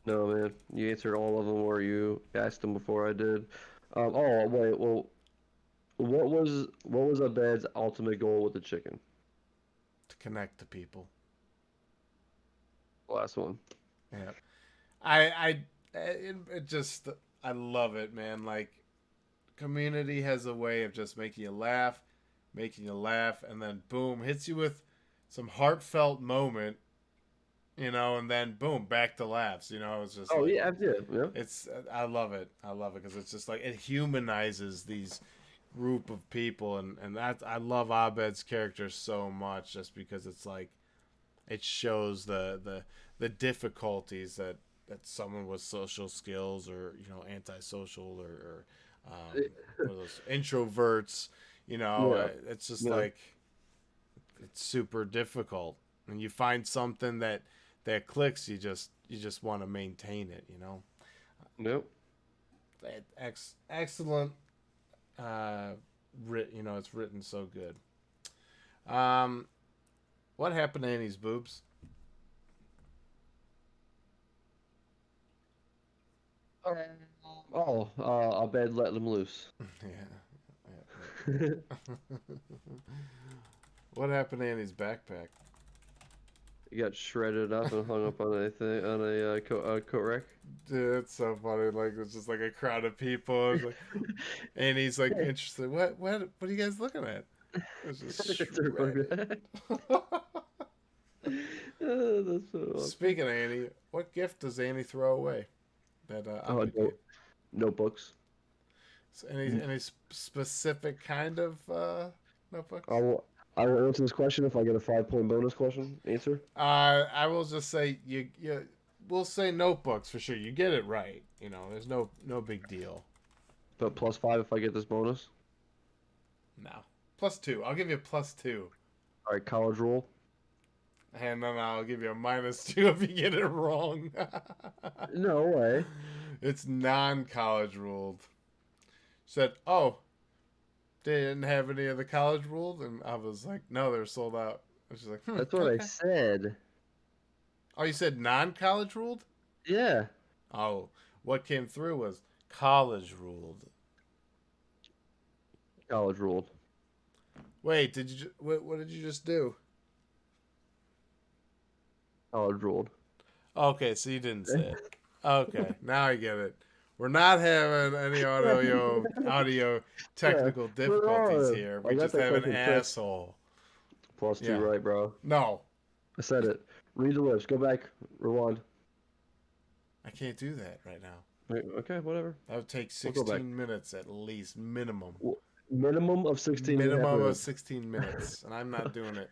No, man. You answered all of them, or you asked them before I did. Oh, wait. Well, what was Abed's ultimate goal with the chicken? To connect to people. Last one. Yeah, I it just I love it, man. Like Community has a way of just making you laugh, and then boom, hits you with some heartfelt moment, and then boom, back to laughs. It's just Oh like yeah, yeah, yeah. it's I love it. I love it because it's just like it humanizes these group of people, and that I love Abed's character so much just because it's like it shows the difficulties that someone with social skills or antisocial or one of those introverts Yeah, it's just yeah. like it's super difficult, and you find something that clicks. You just want to maintain it. Nope. Excellent. It's written so good. um what happened to Annie's boobs? Um, Oh, Abed let them loose. Yeah. What happened to Annie's backpack? He got shredded up and hung up on a thing on a coat rack. Dude, it's so funny. Like it's just like a crowd of people. It's like, and he's like interested. What are you guys looking at? It's just It's a shredded. fucking- That's so awesome. Speaking of Annie, what gift does Annie throw away? That Oh, Abed no, gave? notebooks. So any specific kind of I notebooks? will. I will answer this question if I get a 5 point bonus question answer. I will just say you we'll say notebooks for sure. You get it right. There's no big deal. But +5 if I get this bonus. No. +2. I'll give you +2. All right, college rule. And then I'll give you a -2 if you get it wrong. No way. It's non-college ruled. Said, oh, they didn't have any of the college ruled, and I was like, no, they're sold out. And she's like, That's what I okay. said. Oh, you said non-college ruled? Yeah. Oh, what came through was college ruled. College ruled. Wait, what did you just do? College ruled. Okay, so you didn't say it. Okay, now I get it. We're not having any audio Yeah. technical difficulties Bro, here. I We got just that have an question trick. asshole. +2, Yeah. right, bro? No, I said it. Read the lips. Go back. Rewind. I can't do that right now. Wait, okay, whatever. That would take We'll go back. 16 minutes at least, minimum. Minimum of 16 and a half Minimum of minutes. 16 minutes, and I'm not doing it.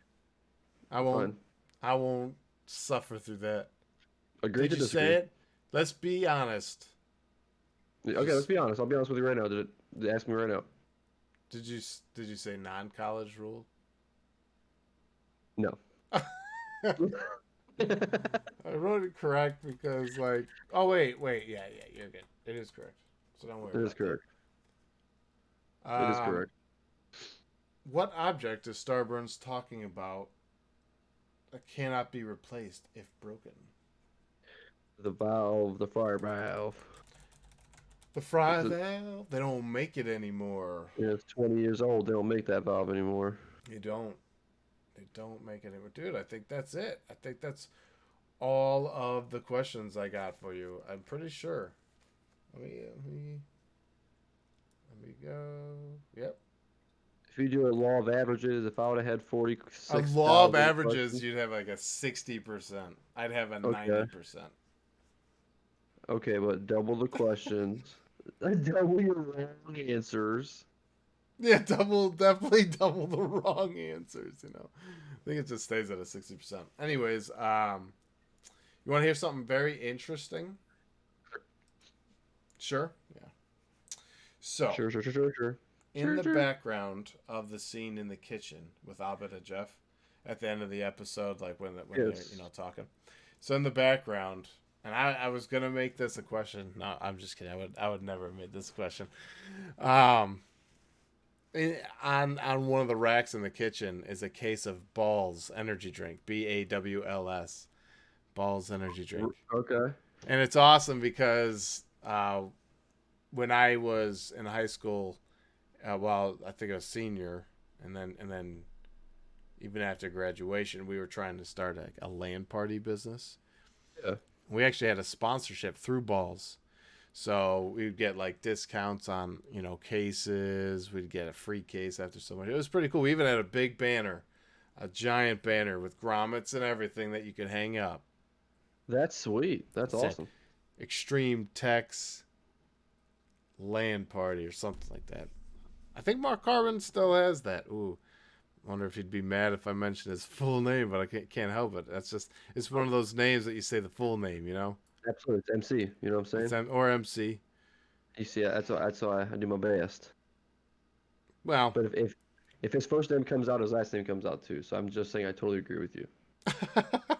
I won't. Fine. I won't suffer through that. Agree Did to you say disagree. it? Let's be honest. Okay, let's be honest. I'll be honest with you right now. Ask me right now. Did you did you say non-college rule? No. I wrote it correct because oh wait, yeah, you're good. It is correct. So don't worry It is about correct. that. It is correct. What object is Starburns talking about that cannot be replaced if broken? The valve, the fire valve. The fry valve. They don't make it anymore. Yeah, it's 20 years old. They don't make that valve anymore. You don't. They don't make it anymore. Dude, I think that's it. I think that's all of the questions I got for you. I'm pretty sure. Let me go. Yep. If you do a law of averages, if I would have had A law of 46,000 averages, questions. you'd have like a 60%. I'd have a Okay. 90%. Okay, but double the questions. Double your wrong answers. Yeah, definitely double the wrong answers, you know. I think it just stays at a 60%. Anyways, you want to hear something very interesting? Sure. Yeah. So, Sure, sure, sure, sure, sure. in Sure, the sure. background of the scene in the kitchen with Abed and Jeff at the end of the episode, like when they're Yes. talking. So in the background, and I was gonna make this a question. No, I'm just kidding. I would never have made this a question. Um, on one of the racks in the kitchen is a case of Balls energy drink, BAWLS, Balls energy drink, Okay. and it's awesome because when I was in high school, well, I think I was senior, and then even after graduation, we were trying to start a LAN party business. Yeah. We actually had a sponsorship through Balls. So we'd get like discounts on, cases. We'd get a free case after so much. It was pretty cool. We even had a big banner, a giant banner with grommets and everything that you could hang up. That's sweet. That's It said awesome. Extreme Tech's LAN Party or something like that. I think Mark Carbon still has that. Ooh, wonder if he'd be mad if I mentioned his full name, but I can't help it. It's one of those names that you say the full name, Absolutely. It's MC. You know what I'm It's saying? Or MC. You see, that's why I do my best. Well, But if his first name comes out, his last name comes out too. So I'm just saying I totally agree with you.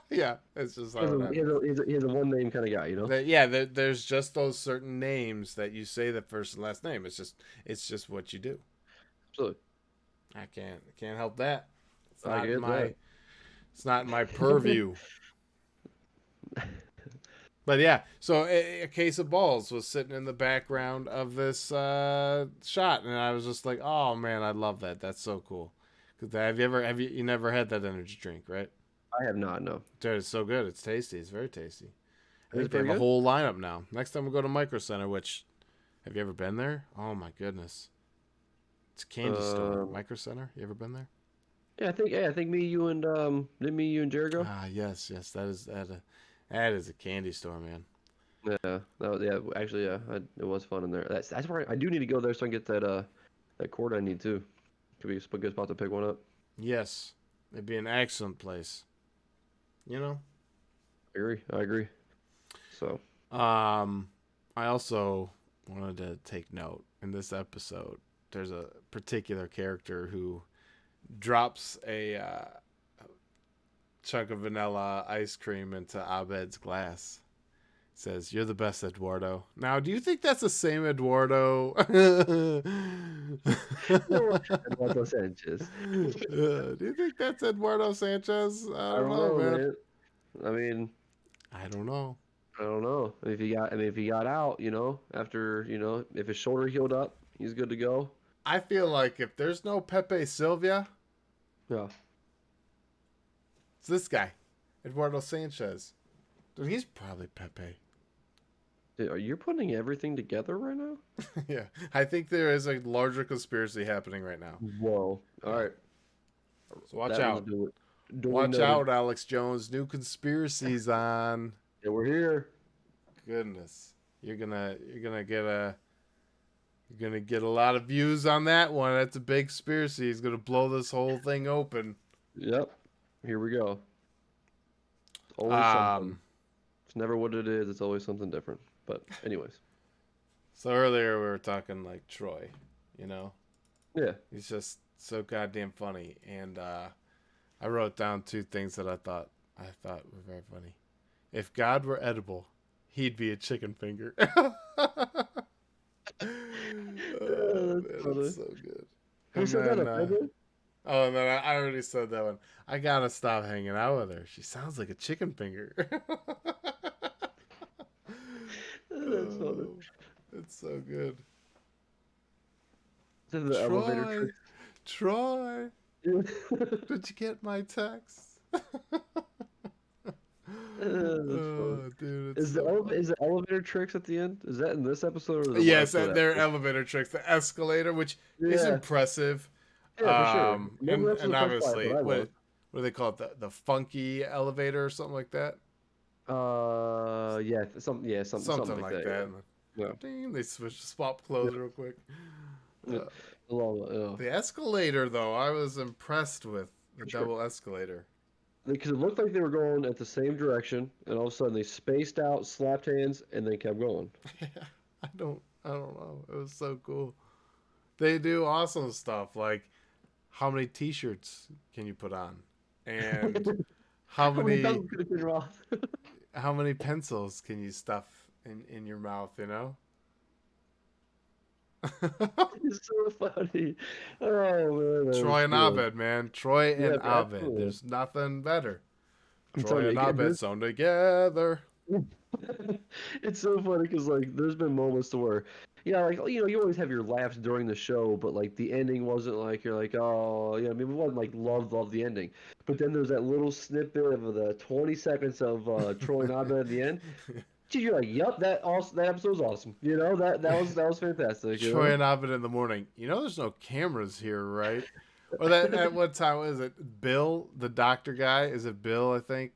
yeah, it's just He's how it a he's happens. a he's a, he's a one name kind of guy, you know? Yeah, there's just those certain names that you say the first and last name. It's just what you do. Absolutely. I can't help that. It's I not in get my that. it's not in my purview. But yeah, so a case of balls was sitting in the background of this shot, and I was just like, "Oh man, I love that. That's so cool." Cause you never had that energy drink, right? I have not, no. Dude, it's so good. It's tasty. It's very tasty. I Is it think they pretty have a good? whole lineup now. Next time we go to Micro Center, which have you ever been there? Oh my goodness, it's a candy store. Um, Micro Center. You ever been there? yeah, I think me, you, and did me, you, and Jared go? Ah, yes, yes. That is a candy store, man. Yeah, yeah. Actually, yeah, it was fun in there. That's where I do need to go there so I can get that cord I need too. Could be a good spot to pick one up. Yes, it'd be an excellent place. You know. I agree. I agree. So Um, I also wanted to take note in this episode. There's a particular character who drops a chunk of vanilla ice cream into Abed's glass. Says, "You're the best, Eduardo." Now, do you think that's the same Eduardo? no, Eduardo Sanchez. Do you think that's Eduardo Sanchez? I I don't don't know, know, man. man. I mean, I don't know. I don't know. If he got out, after, if his shoulder healed up, he's good to go. I feel like if there's no Pepe Silvia, Yeah. it's this guy, Eduardo Sanchez. Dude, he's probably Pepe. Dude, are you putting everything together right now? Yeah, I think there is a larger conspiracy happening right now. Whoa. All Yeah, right. so watch That one's out. duly Watch noted. out, Alex Jones. New conspiracies on. And we're here. Goodness, you're gonna get a lot of views on that one. That's a big conspiracy. He's gonna blow this whole thing open. Yep. Here we go. It's always something. Um. It's never what it is. It's always something different. But anyways, So earlier we were talking like Troy. You know, yeah. he's just so goddamn funny, and I wrote down two things that I thought were very funny. If God were edible, he'd be a chicken finger. Oh That's man, funny. that's so good. Who And said that? then, A friend? and then I already said that one. I gotta stop hanging out with her. She sounds like a chicken finger. That's funny. Oh, it's so good. Is that the elevator Troy, trick? Troy. Did you get my text? That's funny. Oh, dude, it's so funny. Is the elevator tricks at the end? Is that in this episode or the Yes, episode their after? elevator tricks, the escalator, which is Yeah, impressive. yeah, for sure. Maybe that's And the first fight, but obviously, I was. what do they call it? The funky elevator or something like that. Yeah, something Something like like that. that. Yeah, Ding, they swap clothes real quick. yeah. Uh, Yeah. the escalator, though, I was impressed with the For sure. double escalator. Because it looked like they were going at the same direction, and all of a sudden they spaced out, slapped hands, and then kept going. I don't know. It was so cool. They do awesome stuff like how many T-shirts can you put on, and how How many many thumbs could have been wrong? how many pencils can you stuff in your mouth? You know. It's so funny. Oh man, that was Troy and good. Abed, man. Troy Yeah, and Abed. absolutely. There's nothing better. I'm Troy telling and you, Abed sewn together. it's so funny because like there's been moments to where like you always have your laughs during the show, but like the ending wasn't like you're like, oh yeah, I mean we wasn't like love the ending, but then there's that little snippet of the 20 seconds of Troy and Abed at the end. You're like, yep, that episode was awesome. That was fantastic. Troy and Abed in the morning. You know, there's no cameras here, right? Or that at what time is it? Bill, the doctor guy. Is it Bill? I think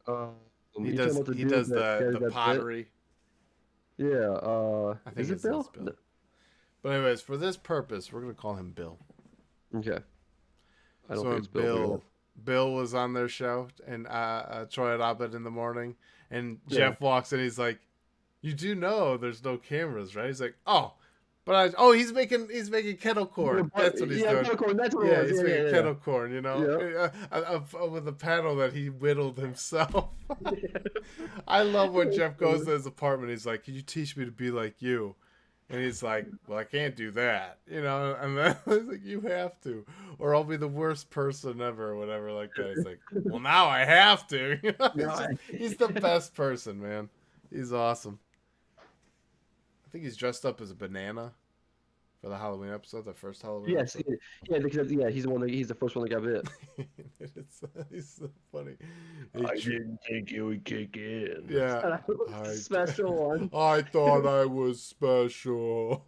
Um, you talking about the He dude does that carries the that bit? pottery. Yeah. I think Is it his name's Bill? Bill. But anyways, for this purpose, we're gonna call him Bill. Okay. I don't So think when it's Bill. But Bill was on their show and Troy and Abed in the morning, and yeah. Jeff walks in, he's like, "You do know there's no cameras, right?" He's like, "Oh, but he's making kettle corn. That's what he's Yeah, doing." popcorn. That's what it Yeah, was. he's making Yeah. kettle corn, you know, Yeah. with a paddle that he whittled himself. Yeah. I love when Jeff goes to his apartment. He's like, "Can you teach me to be like you?" And he's like, "Well, I can't do that, you know." And then he's like, "You have to, or I'll be the worst person ever, or whatever like that." He's like, "Well, now I have to." You know, No, he's the best person, man. He's awesome. I think he's dressed up as a banana for the Halloween episode, the first Halloween yes. episode. Yeah, because he's the first one that got bit. He's so funny. I didn't think you would kick in. Yeah. That was a special one. I thought I was special.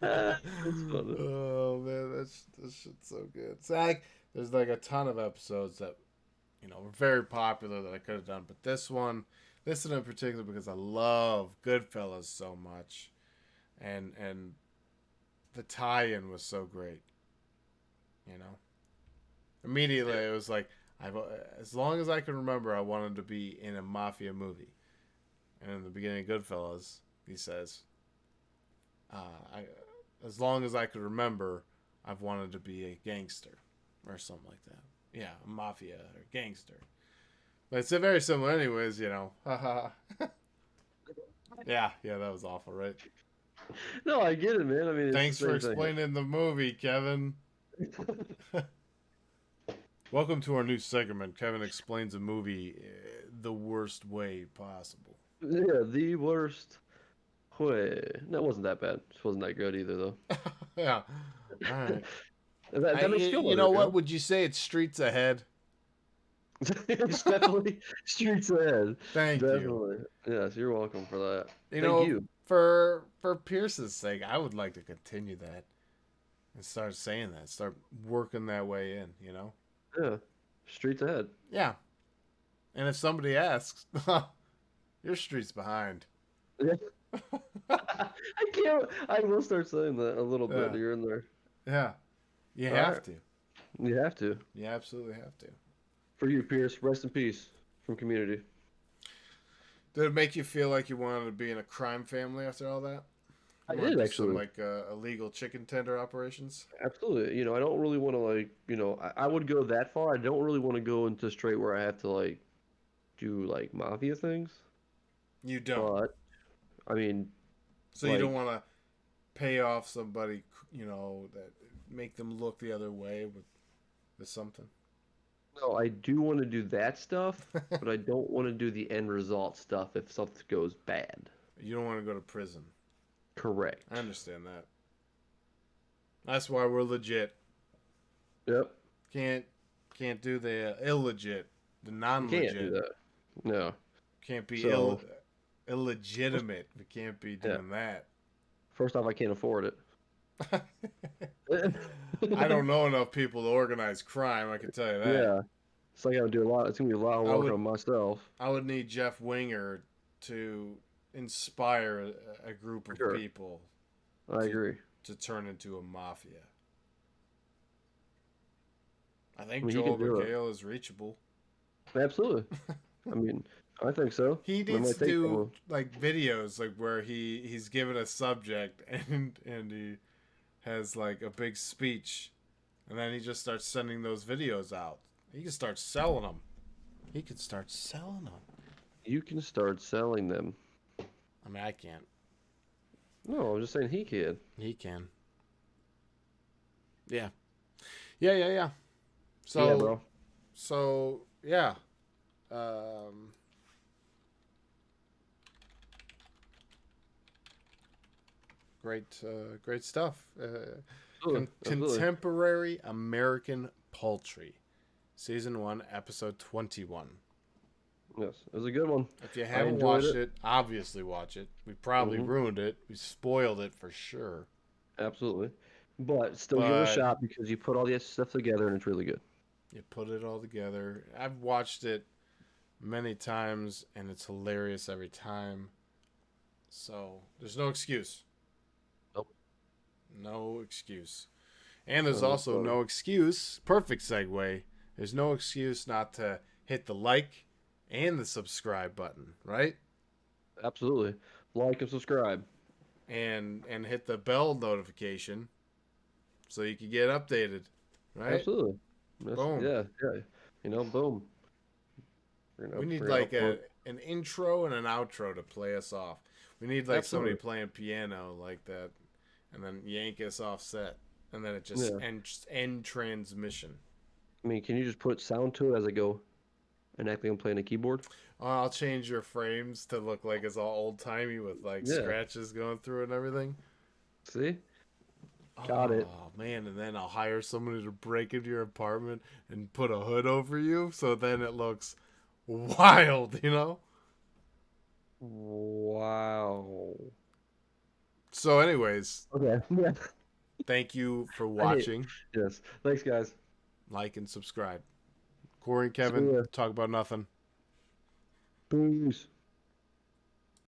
That's funny. Oh man, this shit's so good. Zach, there's like a ton of episodes that were very popular that I could have done, but this one in particular because I love Goodfellas so much, and the tie-in was so great. You know, immediately it was like as long as I can remember, I wanted to be in a mafia movie. And in the beginning of Goodfellas, he says, I, as long as I could remember, I've wanted to be a gangster or something like that. Yeah, a mafia or gangster. But it's very similar, anyways. Haha. Yeah, that was awful, right? No, I get it, man. I mean, it's Thanks the for same thing. explaining the movie, Kevin. Welcome to our new segment. Kevin explains a movie the worst way possible. Yeah, the worst way. No, it wasn't that bad. It wasn't that good either, though. Yeah. All right. That makes you feel You better, know what? Would you say it's streets ahead? It's definitely streets ahead. Thank you. Definitely. Yes, you're welcome for that. You Thank know, you. for Pierce's sake, I would like to continue that and start saying that, start working that way in. Yeah, streets ahead. Yeah. And if somebody asks, your streets behind. Yeah. I can't. I will start saying that a little bit Yeah. here and there. Yeah. You All have right. to. You have to. You absolutely have to. For you, Pierce. Rest in peace from Community. Did it make you feel like you wanted to be in a crime family after all that? I You want to did do actually. some like illegal chicken tender operations? Absolutely. I don't really want to I would go that far. I don't really want to go into straight where I have to do mafia things. You don't. But I mean, So you don't want to pay off somebody, that make them look the other way with something. no, I do want to do that stuff, but I don't want to do the end result stuff if something goes bad. You don't want to go to prison. Correct. I understand that. That's why we're legit. Yep. Can't can't do the illegit, the You can't do non-legit. that. No. Can't be So, first, illegitimate. We can't be yeah. doing that. First off, I can't afford it. I don't know enough people to organize crime. I can tell you that. Yeah. It's like I would do a lot. It's gonna be a lot of I work would on myself. I would need Jeff Winger to inspire a group For of sure. people I to agree. to turn into a mafia. I I think mean, he Joel can do McHale is reachable. it. Absolutely. I mean, I think so. He It needs might to take do someone. like videos like where he's given a subject and he has like a big speech and then he just starts sending those videos out. He can start selling them. He could start selling them. You can start selling them. I mean, I can't. No, I'm just saying he can. He can. Yeah. Yeah. Yeah, So bro. so yeah. Um, great stuff. Absolutely. Absolutely. Contemporary American Poultry, Season 1, Episode 21. Yes, it was a good one. If you I haven't enjoyed watched it. it, obviously watch it. We probably Hmm. ruined it. We spoiled it for sure. Absolutely. But still give it a But shot because you put all the stuff together and it's really good. you put it all together. I've watched it many times and it's hilarious every time. So there's no excuse. Nope. No excuse. And there's It's also funny. no excuse. Perfect segue. There's no excuse not to hit the like and the subscribe button, right? Absolutely. Like and subscribe. And hit the bell notification so you can get updated, right? Absolutely. That's, Boom. yeah. Boom. We need We're gonna like upload. an intro and an outro to play us off. We need like somebody Absolutely. playing piano like that, and then yank us off set, and then it just Yeah. end transmission. I mean, can you just put sound to it as I go and act like I'm playing a keyboard? Oh, I'll change your frames to look like it's all old timey with like Yeah. scratches going through and everything. See? Got it. Oh man, and then I'll hire somebody to break into your apartment and put a hood over you so then it looks wild, you know? Wow. So anyways, Okay. Yeah. thank you for I hate. watching. Yes. Thanks, guys. Like and subscribe. Corey and See Kevin ya. talk about nothing. Peace.